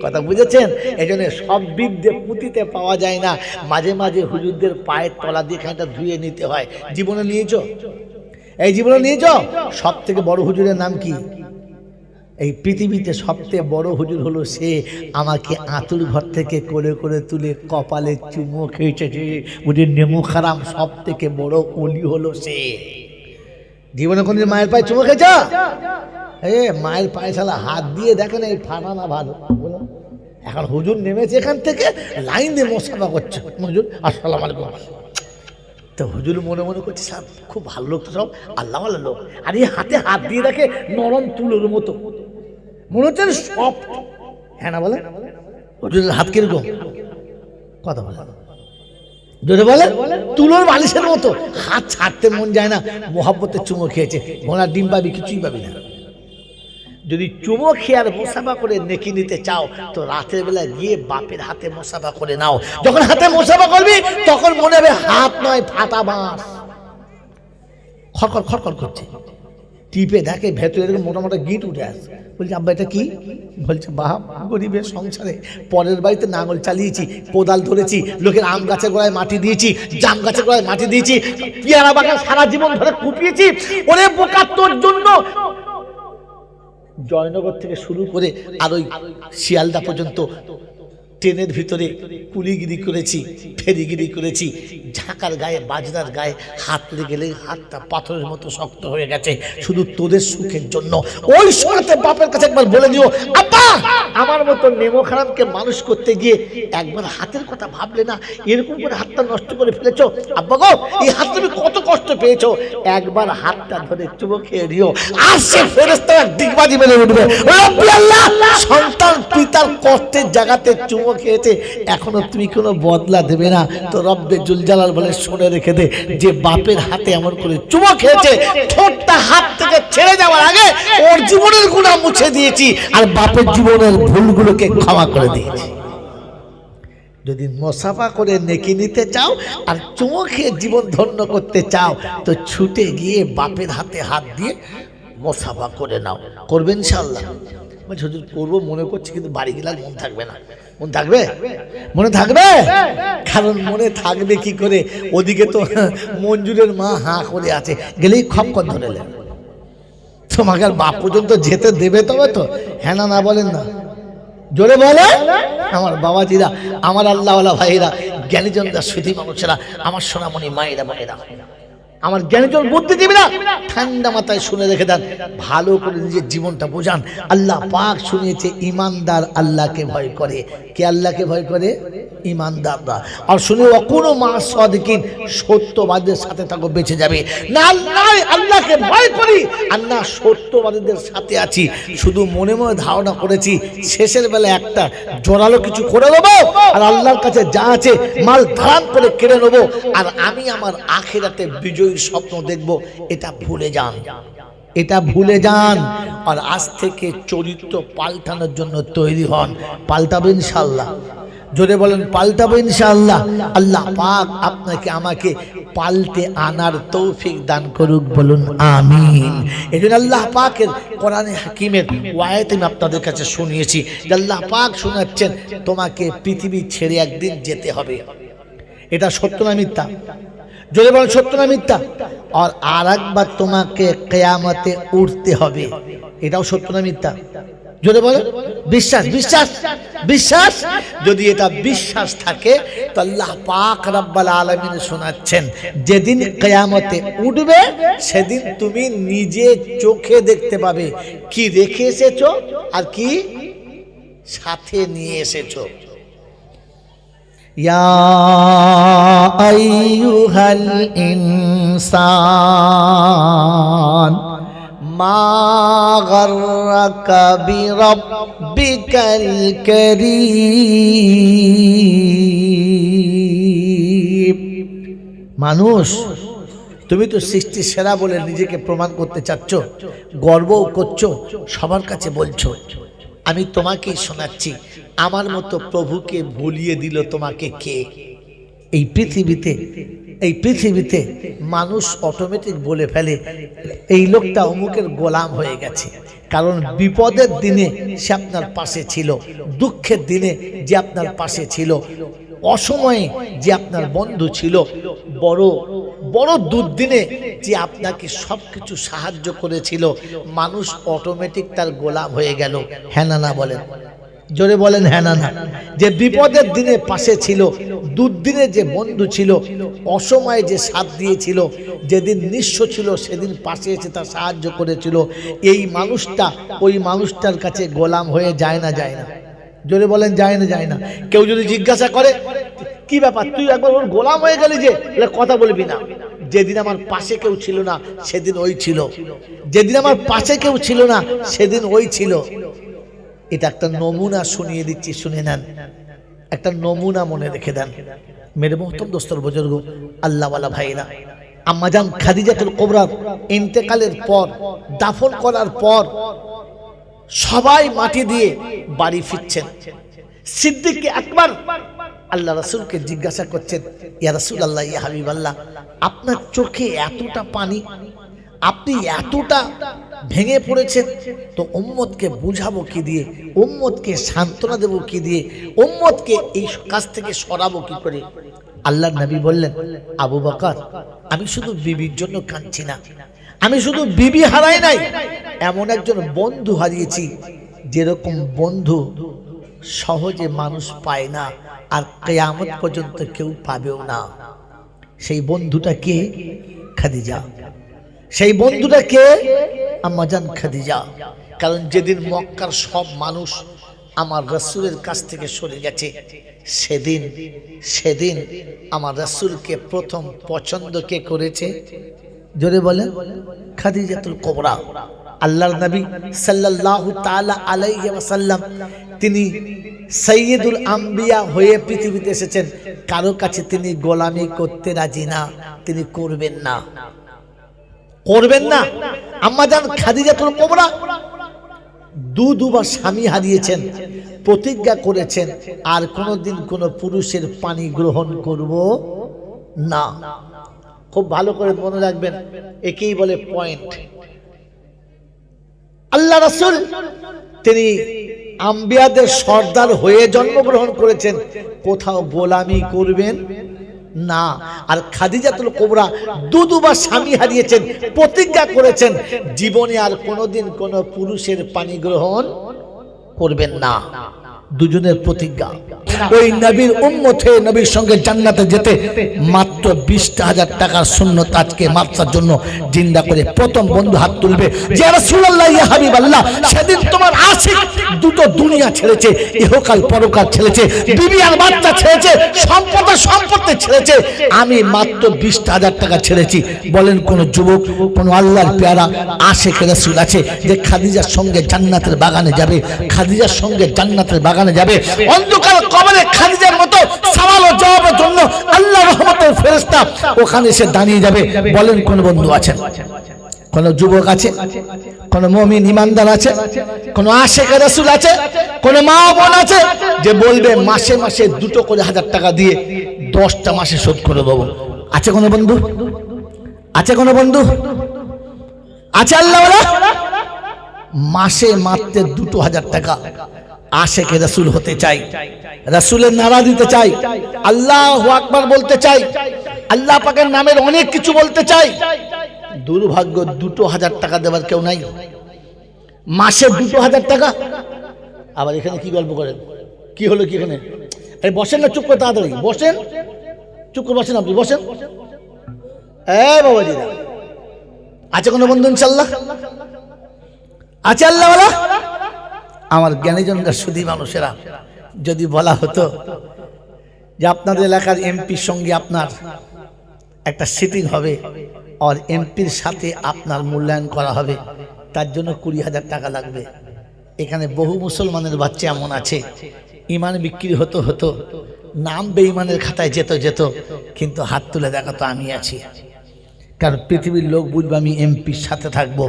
কথা বুঝেছেন? এই জন্য সব বিদ্যে পুঁতিতে পাওয়া যায় না, মাঝে মাঝে হুজুরদের পায়ের তলা দিয়ে খানিকটা ধুয়ে নিতে হয়। জীবনে নিয়েছ? এই জীবনে নিয়েছ? সব থেকে বড় হুজুরের নাম কি? এই পৃথিবীতে সবচেয়ে বড় হুজুর হলো সে আমাকে আতুর ঘর থেকে করে করে তুলে কপালে চুমো খেয়েছে, বুঝি নেমু খারাম। সব থেকে বড় ওলি হলো সে। জীবনে কোনদিন মায়ের পায়ে চুমো খেয়েছ? মায়ের পায়ে শালা হাত দিয়ে দেখেন, এই ফানা না ভালো। এখন হুজুর নেমেছে এখান থেকে, লাইন দিয়ে মোসাফা করছে, হুজুর আসসালামু আলাইকুম। তো হুজুর মনে মনে করছে, সব খুব ভালো লোক, তো সব আল্লাহ ভালো লোক। আর এই হাতে হাত দিয়ে দেখে নরম তুলোর মতো, মনে হচ্ছে সফট। হ্যাঁ না বলে? হুজুরের হাত কিরকম? কথা বলে যদি বলে তুলোর বালিশের মতো, হাত ছাড়তে মন যায় না। মোহাব্বতের চুমো খেয়েছে, ঘোড়ার ডিম পাবি, কিছুই পাবি না। যদি চুমো খেয়ে আর মোসাফা করে নেকি নিতে চাও তো রাতের বেলা গিয়ে বাপের হাতে মোসাফা করে নাও। যখন হাতে মোসাফা করবি তখন মনে হবে হাত নয় ফাটা বাঁশ, খড়খড় খড়খড় করছে। টিপে দেখে ভেতরে এরকম মোটা মোটা গিট উঠে আসে। বলছে আব্বা এটা কি? বলছে বাপ, গরিবের সংসারে পরের বাড়িতে নাঙল চালিয়েছি, কোদাল ধরেছি, লোকের আম গাছের গোড়ায় মাটি দিয়েছি, জাম গাছের গোড়ায় মাটি দিয়েছি, পেয়ারা বাগান সারা জীবন ধরে কুপিয়েছি। ওরে বোকা, তোর জন্য জয়নগর থেকে শুরু করে আর ওই শিয়ালদা পর্যন্ত ট্রেনের ভিতরে কুলিগিরি করেছি, ফেরিগিরি করেছি। ঝাঁকার গায়ে বাজনার গায়ে হাত লেগে গেলে হাতটা পাথরের মতো শক্ত হয়ে গেছে, শুধু তোদের সুখের জন্য। ওই সময়তে বাপের কাছে একবার বলে দিও, আব্বা আমার মতো নেমো খারাপকে মানুষ করতে গিয়ে একবার হাতের কথা ভাবলে না, এরকম করে হাতটা নষ্ট করে ফেলেছো। আব্বা গো, এই হাত তুমি কত কষ্ট পেয়েছো, একবার হাতটা ধরে চুমো খেয়ে দিও। আর সে ফেরেশতারা ডিগবাজি মেরে উঠবে, রব্বি আল্লাহ, সন্তান পিতার কষ্টের জায়গাতে চুমো খেয়েছে, এখনো তুমি কোনো বদলা দেবে না। তো রব্বে জুল জালাল বলে শুনে রেখে দে, যে বাপের হাতে এমন করে চুমো খেয়েছে, ঠোঁটটা হাত থেকে ছেড়ে যাওয়ার আগে ওর জীবনের গুনাহ মুছে দিয়েছি, আর বাপের জীবনের ভুলগুলোকে ক্ষমা করে দিয়েছি। যদি মোসাফা করে নেকি নিতে চাও আর চুমো খেয়ে জীবন ধন্য করতে চাও তো ছুটে গিয়ে বাপের হাতে হাত দিয়ে মোসাফা করে নাও। করবে ইনশাআল্লাহ? হুজুর করবো মনে করছি, কিন্তু বাড়ি গেলে মন থাকবে না। মন থাকবে? মনে থাকবে? কারণ মনে থাকবে কি করে? ওদিকে তো মঞ্জুরের মা হাঁ করে আছে, গেলেই খপকর ধরে নেবে। তোমাকে আর বাপ পর্যন্ত যেতে দেবে তবে তো? হ্যাঁ না না বলেন না? জোরে বলে আমার বাবাজিরা, আমার আল্লাহওয়ালা ভাইরা, জ্ঞানীজনরা, সুধী মানুষেরা, আমার সোনামণি মায়েরা বোনেরা, আমার জ্ঞানীজন বুদ্ধিজীবীরা, ঠান্ডা মাথায় শুনে রেখে দেন, ভালো করে নিজের জীবনটা বোঝান। আল্লাহ পাক শুনিয়েছে ইমানদার আল্লাহকে ভয় করে। কে আল্লাহকে ভয় করে? ইমানদাররা। আর শুনে কোনো মা সাদিকিন, সত্যবাদীদের সাথে থাকো, বেঁচে যাবে। না আল্লাহ আল্লাহকে ভয় করি আর না সত্যবাদীদের সাথে আছি, শুধু মনে মনে ধারণা করেছি শেষের বেলা একটা জোরালো কিছু করে নেবো, আর আল্লাহর কাছে যা আছে মাল ধারাম করে কেড়ে নেবো, আর আমি আমার আখিরাতে বিজয়ীর স্বপ্ন দেখবো। এটা ভুলে যান, এটা ভুলে যান। আর আজ থেকে চরিত্র পাল্টানোর জন্য তৈরি হন। পাল্টাবেন ইনশাআল্লাহ? জোরে বলেন পাল্টাবো ইনশাআল্লাহ। আল্লাহ পাক আপনাকে আমাকে পাল্টে আনার তৌফিক দান করুক, বলুন আমিন। এজন্য আল্লাহ পাকের কোরআনে হাকিমের ওয়ায়াত আমি আপনাদের কাছে শুনিয়েছি, আল্লাহ পাক শোনাচ্ছেন তোমাকে পৃথিবী ছেড়ে একদিন যেতে হবে। এটা সত্য না মিথ্যা? জোরে বলেন সত্য না মিথ্যা? আর একবার তোমাকে কিয়ামতে উঠতে হবে, এটাও সত্য না মিথ্যা? জোরে বলো বিশ্বাস, বিশ্বাস, বিশ্বাস। যদি এটা বিশ্বাস থাকে তো আল্লাহ পাক রব্বুল আলামিন শোনাচ্ছেন, যেদিন কিয়ামতে উঠবে সেদিন তুমি নিজে চোখে দেখতে পাবে কি রেখে এসেছো আর কি সাথে নিয়ে এসেছো। ইয়া আইয়ুহাল ইনসান মা গাররাকা বিরাব্বিকাল কারীম। মানুষ, তুমি তো সৃষ্টির সেরা বলে নিজেকে প্রমাণ করতে চাচ্ছ, গর্বও করছো, সবার কাছে বলছো। আমি তোমাকেই শোনাচ্ছি, আমার মতো প্রভুকে ভুলিয়ে দিল তোমাকে কে? এই পৃথিবীতে মানুষ অটোমেটিক বলে ফেলে এই লোকটা অমুকের গোলাম হয়ে গেছে। কারণ বিপদের দিনে সে আপনার পাশে ছিল, দুঃখের দিনে যে আপনার পাশে ছিল, অসময়ে যে আপনার বন্ধু ছিল, বড় বড় দুর্দিনে যে আপনাকে সবকিছু সাহায্য করেছিল, মানুষ অটোমেটিক তার গোলাম হয়ে গেল। হ্যাঁ না না বলেন, জোরে বলেন হ্যাঁ না না। যে বিপদের দিনে পাশে ছিল, দুর্দিনে যে বন্ধু ছিল, অসময়ে যে সাথ দিয়েছিল, যেদিন নিঃস্ব ছিল সেদিন পাশে এসে তার সাহায্য করেছিল, এই মানুষটা ওই মানুষটার কাছে গোলাম হয়ে যায় না, যায় না? জোরে বলেন যায় না, যায় না? কেউ যদি জিজ্ঞাসা করে কি ব্যাপার তুই একবার ওর গোলাম হয়ে গেলি যে, কথা বলবি না। যেদিন আমার পাশে কেউ ছিল না সেদিন ওই ছিল, যেদিন আমার পাশে কেউ ছিল না সেদিন ওই ছিল। এটা একটা নমুনা শুনিয়ে দিচ্ছি, শুনে নেন, একটা নমুনা মনে রেখে দেন। মেরে মোহতরম দোস্তর বুজুর্গ আল্লাহওয়ালা ভাইরা, আম্মাজান খাদিজাতুল কুবরার ইন্তেকালের পর, দাফন করার পর সবাই মাটি দিয়ে বাড়ি ফিরছেন। সিদ্দিক আকবর আল্লাহ রাসূলকে জিজ্ঞাসা করছেন, ইয়া রাসূলুল্লাহ, ইয়া হাবিবাল্লাহ, আপনার চোখে এতটা পানি, আপনি এতটা ভেঙে পড়েছেন, তো উম্মতকে বুঝাবো কি দিয়ে, উম্মতকে সান্ত্বনা দেবো কি দিয়ে, উম্মতকে এই কাজ থেকে সরাবো কি করে? আল্লাহর নবী বললেন, আবু বকর, আমি শুধু বিবির জন্য কাঁদছি না, আমি শুধু বিবি হারাই নাই, এমন একজন বন্ধু হারিয়েছি যেরকম বন্ধু সহজে মানুষ পায় না, আর কিয়ামত পর্যন্ত কেউ পাবেও না। সেই বন্ধুটা কে? খাদিজা। সেই বন্ধুটা কে? আম্মাজান খাদিজা। কারণ যেদিন মক্কার সব মানুষ আমার রাসূলের কাছ থেকে সরে গেছে, সেদিন আমার রাসূলকে প্রথম পছন্দ কে করেছে? জোরে বলেন, খাদিজাতুল কুবরা। আল্লাহর নবী সাল্লাল্লাহু তাআলা আলাইহি ওয়াসাল্লাম তিনি সাইয়্যিদুল আম্বিয়া হয়ে পৃথিবীতে এসেছেন, কারো কাছে তিনি গোলামি করতে রাজি না, তিনি করবেন না, করবেন না। আম্মাজান খাদিজাতুল কুবরা দুবার স্বামী হারিয়েছেন, প্রতিজ্ঞা করেছেন আর কোনোদিন কোনো পুরুষের পানি গ্রহণ করব না। খুব ভালো করে মনে রাখবেন, একেই বলে পয়েন্ট। আল্লাহ রাসূল তিনি আম্বিয়াদের সর্দার হয়ে জন্মগ্রহণ করেছেন, কোথাও গোলামি করবেন না। আর খাদিজাতুল কুবরা দুবার স্বামী হারিয়েছেন, প্রতিজ্ঞা করেছেন জীবনে আর কোনোদিন কোনো পুরুষের পানি গ্রহণ করবেন না। দুজনের প্রতিজ্ঞা। ওই নবীর উম্মত হয়ে নবীর সঙ্গে জান্নাতে যেতে মাত্র 20,000 টাকার সুন্নত আজকে মাত্রার জন্য জিন্দা করে প্রথম বন্ধু হাত তুলবে, যে রাসূলুল্লাহ, ইয়া হাবিবাল্লাহ, সেদিন তোমার আশিক দুটো দুনিয়া ছেড়েছে, ইহকাল পরকাল ছেড়েছে, বিবি আর বাচ্চা ছেড়েছে, সম্পত্তি ছেড়েছে, আমি মাত্র 20,000 টাকা ছেড়েছি। বলেন কোন যুবক, কোন আল্লাহর পেয়ারা আশিক রাসূল আছে যে খাদিজার সঙ্গে জান্নাতের বাগানে যাবে, খাদিজার সঙ্গে জান্নাতের বাগানে যাবে? অন্ধকার কবরে খাদিজার মতো সওয়াল ও জবাবের জন্য আল্লাহর রহমতের ফেরেশতা ওখানে এসে দাঁড়িয়ে যাবে। বলেন কোন বন্ধু আছেন? কোন যুবক আছে? কোন মুমিন ইমানদার আছে? কোন আশিক রাসূল আছে? কোন মা বোন আছে যে বলবে মাসে মাসে 2 করে 1000 টাকা দিয়ে 10টা মাসে শোধ করে দেবো? আছে কোন বন্ধু? আছে কোন বন্ধু? আছে আল্লাহওয়ালা? মাসে মাত্র 2,000 টাকা আশিক রাসূল হতে চাই, রাসূলের নারা দিতে চাই, আল্লাহু আকবার বলতে চাই, আল্লাহ পাকের নামের অনেক কিছু বলতে চাই। দুর্ভাগ্য 2,000 টাকা দেওয়ার কেউ নাই, মাসে 2000 টাকা। আবার এখানে কি গল্প করেন? কি হলো কি এখানে? আরে বসেন না, চুপ করে তাড়াতাড়ি বসেন, চুপ করে বসেন, আপনি বসেন। বাবাজি আছে কোনো বন্ধু ইনশাল্লাহ? আছে আল্লাহওয়ালা? আমার জ্ঞানীজনরা সুধী মানুষেরা, যদি বলা হতো যে আপনাদের এলাকার এমপির সঙ্গে আপনার একটা সিটিং হবে আর এমপির সাথে আপনার মূল্যায়ন করা হবে, তার জন্য 20,000 টাকা লাগবে। এখানে বহু মুসলমানের বাচ্চা এমন আছে, ইমান বিক্রি হতো হতো, নাম বেঈমানের খাতায় যেত, কিন্তু হাত তুলে দেখাতো আমি আছি। কারণ পৃথিবীর লোক বুঝবে আমি এমপির সাথে থাকবো,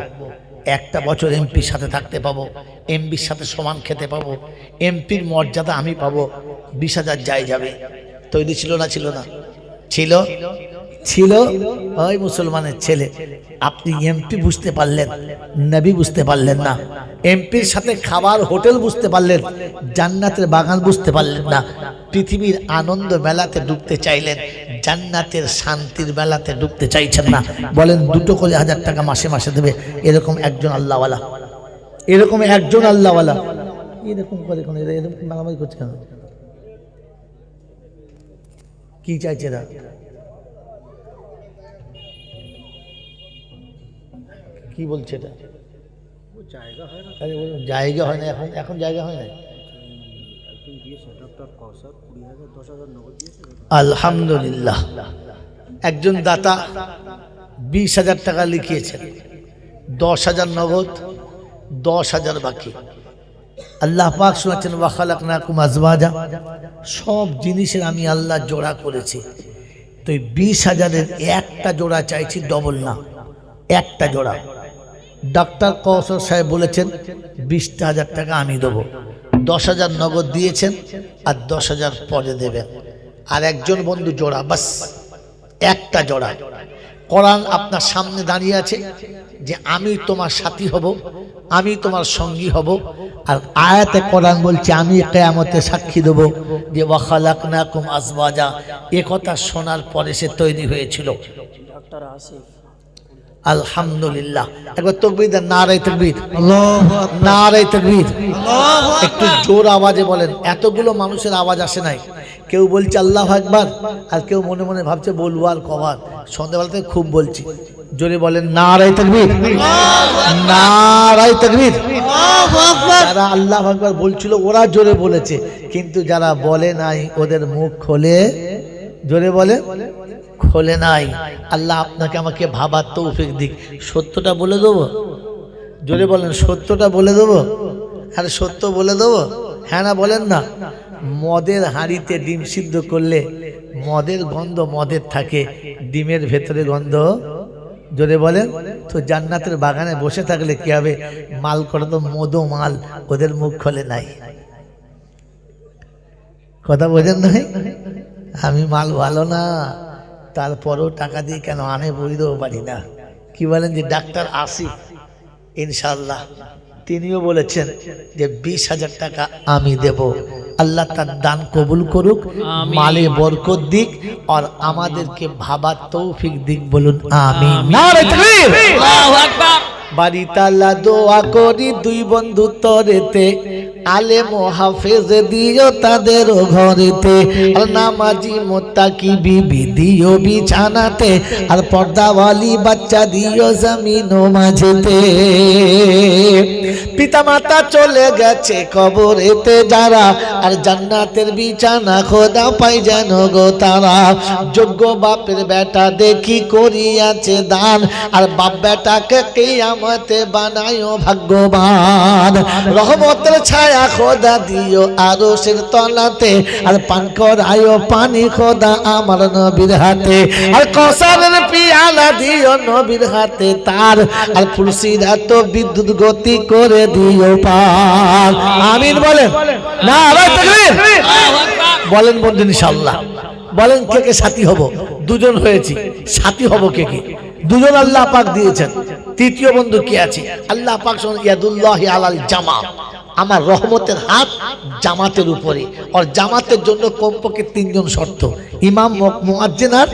একটা বছর এমপির সাথে থাকতে পাবো, এমপির সাথে সমান খেতে পাবো, এমপির মর্যাদা আমি পাবো। 20,000 যাবে। তৈরি ছিল না? ছিল না? ছিল ছিল। ওই মুসলমানের ছেলে, আপনি এমপি বুঝতে পারলেন, নবী বুঝতে পারলেন না। এমপির সাথে খাবার হোটেল বুঝতে পারলেন, জান্নাতের বাগান বুঝতে পারলেন না। পৃথিবীর আনন্দ মেলাতে ডুবতে চাইলেন, জান্নাতের শান্তির মেলাতে ডুবতে চাইছেন না। বলেন 2 করে 1000 টাকা মাসে মাসে দেবে এরকম একজন আল্লাহওয়ালা, এরকম একজন আল্লাহওয়ালা এরকম করে কোন এরকম মারামারি করছে কেন? কি চাইছে না? কি বলছে এটা? জায়গা হয় না এখন, এখন জায়গা হয় না। আলহামদুলিল্লাহ, একজন দাতা 20,000 টাকা লিখিয়েছেন, 10,000 নগদ, 10,000 বাকি। আল্লাহ পাক শোনাচ্ছেন ওয়া খালাকনাকুম আজওয়াজা, সব জিনিসের আমি আল্লাহ জোড়া করেছি। তো 20,000-এর একটা জোড়া চাইছি, ডবল না, একটা জোড়া। ডাক্তার কৌশল সাহেব বলেছেন 20,000 টাকা আমি দেবো, 10,000 নগদ দিয়েছেন আর 10,000 পরে দেবেন। আর একজন বন্ধু জোড়া, বাস একটা জোড়া। কোরআন আপনার সামনে দাঁড়িয়ে আছে যে আমি তোমার সাথী হব, আমি তোমার সঙ্গী হব। আর আয়াতে কোরআন বলছে আমি কিয়ামতে সাক্ষী দেব যে ওয়া খালাকনাকুম আজওয়াজা। এ কথা শোনার পরে সে তৈরি হয়েছিল। ডাক্তার আসিফ আলহামদুলিল্লাহ, একবার তাকবীর দেন, নারায়ে তাকবীর, আল্লাহু আকবার, নারায়ে তাকবীর, আল্লাহু আকবার। একটু জোর আওয়াজে বলেন, এতগুলো মানুষের আওয়াজ আসে নাই। কেউ বলছে আল্লাহু আকবার, আর কেউ মনে মনে ভাবছে বলবো আর কবার, সন্ধ্যাবেলা থেকে খুব বলছি। জোরে বলেন নারায়ে তাকবীর, নারায়ে তাকবীর, আল্লাহু আকবার। যারা আল্লাহু আকবার বলছিল ওরা জোরে বলেছে, কিন্তু যারা বলে নাই ওদের মুখ খোলে, জোরে বলে খোলে নাই। আল্লাহ আপনাকে আমাকে ভাবার তৌফিক দিক। সত্যটা বলে দেবো, জোরে বলেন সত্যটা বলে দেবো। আরে সত্য বলে দেবো, হ্যাঁ না বলেন না? মদের হাঁড়িতে ডিম সিদ্ধ করলে মদের গন্ধ মদের থাকে, ডিমের ভেতরে গন্ধ, জোরে বলেন। তো জান্নাতের বাগানে বসে থাকলে কি হবে? মাল করে তো মদো মাল, ওদের মুখ খোলে নাই। কথা বোঝেন নাই? আমি মাল ভালো না, তারপরেও টাকা দিয়ে কেন আনে বইতেও পারি না। কি বলেন যে ডাক্তার আসিফ ইনশাআল্লাহ তিনিও বলেছেন যে 20,000 টাকা আমি দেব। আল্লাহ তার দান কবুল করুক, মালে বরকত দিক, আর আমাদেরকে ভাবার তৌফিক দিক। বলুন আমিন। নারে তাকবীর, আল্লাহু আকবার। বাড়ি তালা দোয়া করি দুই বন্ধু তরেতে, আলেম ও হাফেজ দিও তাদের ঘরেতে, আর নামাজি মুত্তাকি বিবি দিও বিছানাতে, আর পর্দাওয়ালি বাচ্চা দিও জমিন ও মাঝেতে। পিতা মাতা চলে গেছে কবরেতে যারা, আর জান্নাতের বিছানা খোদা পাই যেন গো তারা। যোগ্য বাপের বেটা দেখি করিয়াছে দান, আর বাপ বেটাকে কিয়ামতে বানায়ো ভাগ্যবান। রহমতের ছায়া খোদা দিও আরশের তলাতে, আর পান করায়ো পানি খোদা আমার নবীর হাতে, আর কসারের পিয়ালা দিও নবীর হাতে তার, আর ফুলসিরাত বিদ্যুৎ গতি করে দিও পার। আমিন বলেন, নারায়ে তাকবীর, বলেন বন্ধু ইনশাআল্লাহ। বলেন কে কে সাথী হব? দুজন হয়েছি, সাথী হব কে কে? দুজন আল্লাহ পাক দিয়েছেন। তৃতীয় বন্ধু কি আছে? আল্লাহ পাক ইয়াদুল্লাহি আলাল জামা, আমার রহমতের হাত জামাতের উপরে। আর জামাতের জন্য কমপক্ষে 3 জন শর্ত, ইমাম, মুয়াজ্জিন আর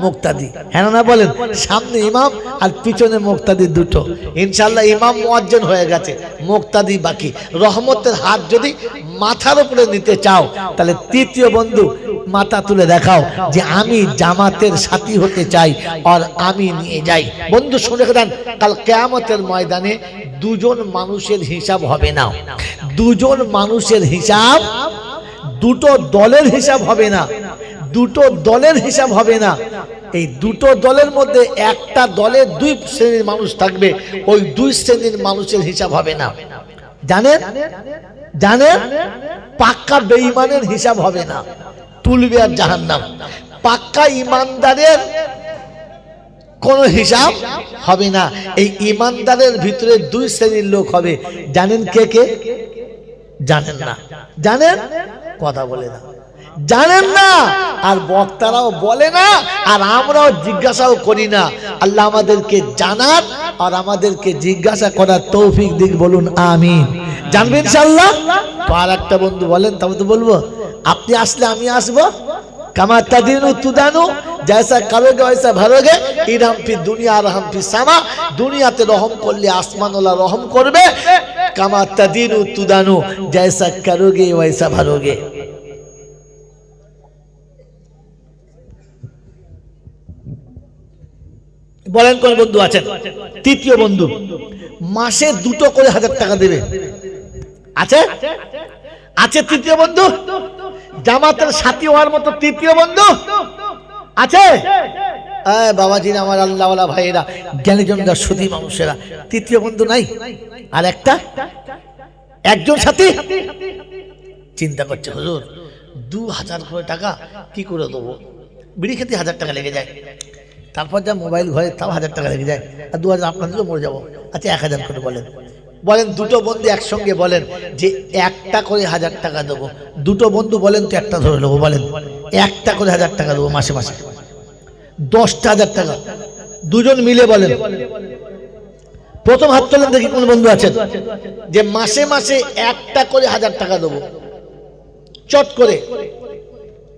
মুক্তাদি। হ্যাঁ না বলেন? সামনে ইমাম আর পিছনে মুক্তাদি দুটো। ইনশাআল্লাহ ইমাম মুয়াজ্জিন হয়ে গেছে, মুক্তাদি বাকি। রহমতের হাত যদি মাথার উপরে নিতে চাও তাহলে তৃতীয় বন্ধু মাথা তুলে দেখাও যে আমি জামাতের সাথী হতে চাই আর আমি নিয়ে যাই। বন্ধু শুনে রাখেন, কাল কিয়ামতের ময়দানে দুজন মানুষের হিসাব হবে না, দুজন মানুষের হিসাব, দুটো দলের হিসাব হবে না, দুটো দলের হিসাব হবে না। এই দুটো দলের মধ্যে একটা দলে 2 শ্রেণীর মানুষ থাকবে, ওই 2 শ্রেণীর মানুষের হিসাব হবে না। জানেন জানেন পাক্কা বেঈমানের হিসাব হবে না, তুলবে আর জাহান্নাম। পাক্কা ইমানদারের কোনো হিসাব হবে না। এই ইমানদারের ভিতরে 2 শ্রেণীর লোক হবে। জানেন কে কে? জানেন না? জানেন? কথা বলে না, জানেন না, আর বক্তারাও বলে না, আর আমরাও জিজ্ঞাসাও করি না। আল্লাহ আমাদেরকে জানার আর আমাদেরকে জিজ্ঞাসা করার তৌফিক দিক, বলুন আমিন। জানবেন ইনশাআল্লাহ? তো আর একটা বন্ধু বলেন, তবে তো বলবো। আপনি আসলে আমি আসবো। কামা তাদিনু তুদানু, জৈসা করোগে ওইসা ভরোগে, ইরহাম ফি দুনিয়া রহম ফি সামা। দুনিয়াতে রহম করলে আসমানওয়ালা রহম করবে। কামা তাদিনু তুদানু, জৈসা করোগে ওইসা ভরোগে। বলেন কোন বন্ধু আছেন? তৃতীয় বন্ধু মাসে 2টো করে 1000 টাকা দেবে। আছে? আছে তৃতীয় বন্ধু? জামাতের সাথী হওয়ার মতো তৃতীয় বন্ধু আছে? বাবাজি আমার আল্লাহওয়ালা ভাইয়েরা, জ্ঞানীজনরা, সুধী মানুষেরা, তৃতীয় বন্ধু নাই? আর একটা, একজন সাথী চিন্তা করছে, হুজুর 2000 করে টাকা কি করে দেবো? বিড়ি খেতে 1000 টাকা লেগে যায়, তারপর যা মোবাইল ঘরে তাও 1000 টাকা লেগে যায়, আর 2000 আপনার দিলেও মরে যাবো। আচ্ছা 1000 করে বলেন। বলেন দুটো বন্ধু একসঙ্গে বলেন যে একটা করে 1000 টাকা দেবো। দুটো বন্ধু বলেন তো একটা ধরে নেবো, বলেন একটা করে 1000 টাকা দেবো মাসে মাসে, 10,000 টাকা। দুজন মিলে বলেন। প্রথম হাত তোলেন দেখি কোন বন্ধু আছেন যে মাসে মাসে একটা করে 1000 টাকা দেবো। চট করে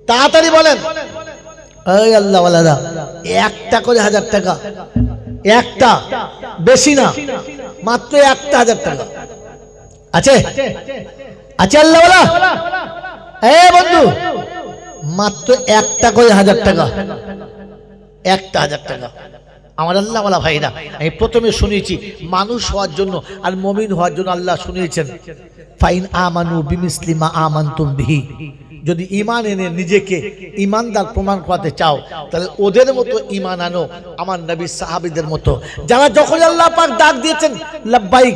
তাড়াতাড়ি বলেন। এই আল্লাহওয়ালারা, একটা করে 1000 টাকা, একটা, বেশি না, মাত্র একটা 1000 টাকা আছে? আছে আল্লাহওয়ালা? বন্ধু মাত্র একটা করে 1000 টাকা, একটা 1000 টাকা। আমার আল্লাহওয়ালা ভাইরা, আমি প্রথমে শুনিয়েছি মানুষ হওয়ার জন্য আর মুমিন হওয়ার জন্য আল্লাহ শুনিয়েছেন ফাইন আমানু বিমিসলি মা আমানতুম বিহি। যদি ঈমান এনে নিজেকে ঈমানদার প্রমাণ করাতে চাও তাহলে ওদের মতো ঈমান আনো, আমার নবী সাহাবীদের মতো, যারা যখন আল্লাহ পাক ডাক দিয়েছেন লাব্বাইক,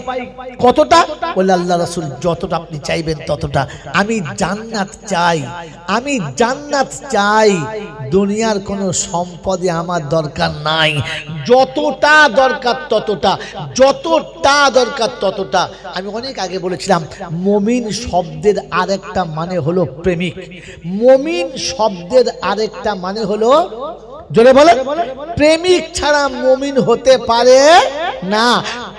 কতটা? বলে আল্লাহ রাসূল যতটা আপনি চাইবেন ততটা। আমি জান্নাত চাই, আমি জান্নাত চাই, দুনিয়ার কোনো সম্পদে আমার দরকার নাই, যতটা দরকার ততটা, যতটা দরকার ততটা। আমি অনেক আগে বলেছিলাম মুমিন শব্দের আরেকটা মানে হলো প্রেমিক। মুমিন শব্দের আরেকটা মানে হলো, জোরে বলে, প্রেমিক ছাড়া মুমিন হতে পারে না।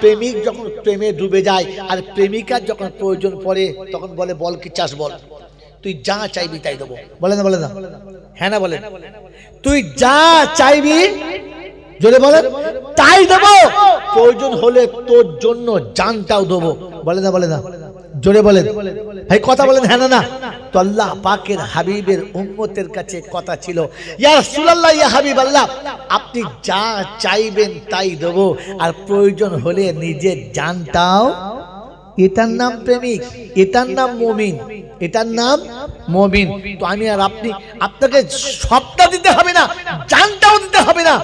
প্রেমিক যখন প্রেমে ডুবে যায় আর প্রেমিকার যখন প্রয়োজন পড়ে তখন বলে বল কি চাস বল, তুই যা চাইবি তাই দেবো। বলে না? বলে না? হ্যাঁ না বলেন? তুই যা চাইবি, জোরে বলেন, তাই দেবো, প্রয়োজন হলে তোর জন্য জানটাও দেবো। বলে না? বলে না? জোরে বলেন ভাই, কথা বলেন হ্যাঁ না? তো আল্লাহ পাকের হাবিবের উম্মতের কাছে কথা ছিল, ইয়া রাসূলুল্লাহ, ইয়া হাবিবাল্লাহ, আপনি যা চাইবেন তাই দেবো, আর প্রয়োজন হলে নিজের জানটাও। এটার নাম প্রেমিক, এটার নাম মুমিন, এটার নাম মুমিন। তো আমি আর আপনি, আপনাকে সবটা দিতে হবে না, জানটাও দিতে হবে না,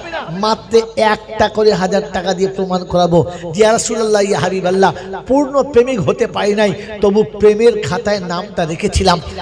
মাত্র একটা করে 1000 টাকা দিয়ে প্রমাণ করাবো যে ইয়া রাসূলুল্লাহ, ইয়া হাবিবাল্লাহ, পূর্ণ প্রেমিক হতে পারি নাই, তবু প্রেমের খাতায় নামটা রেখেছিলাম।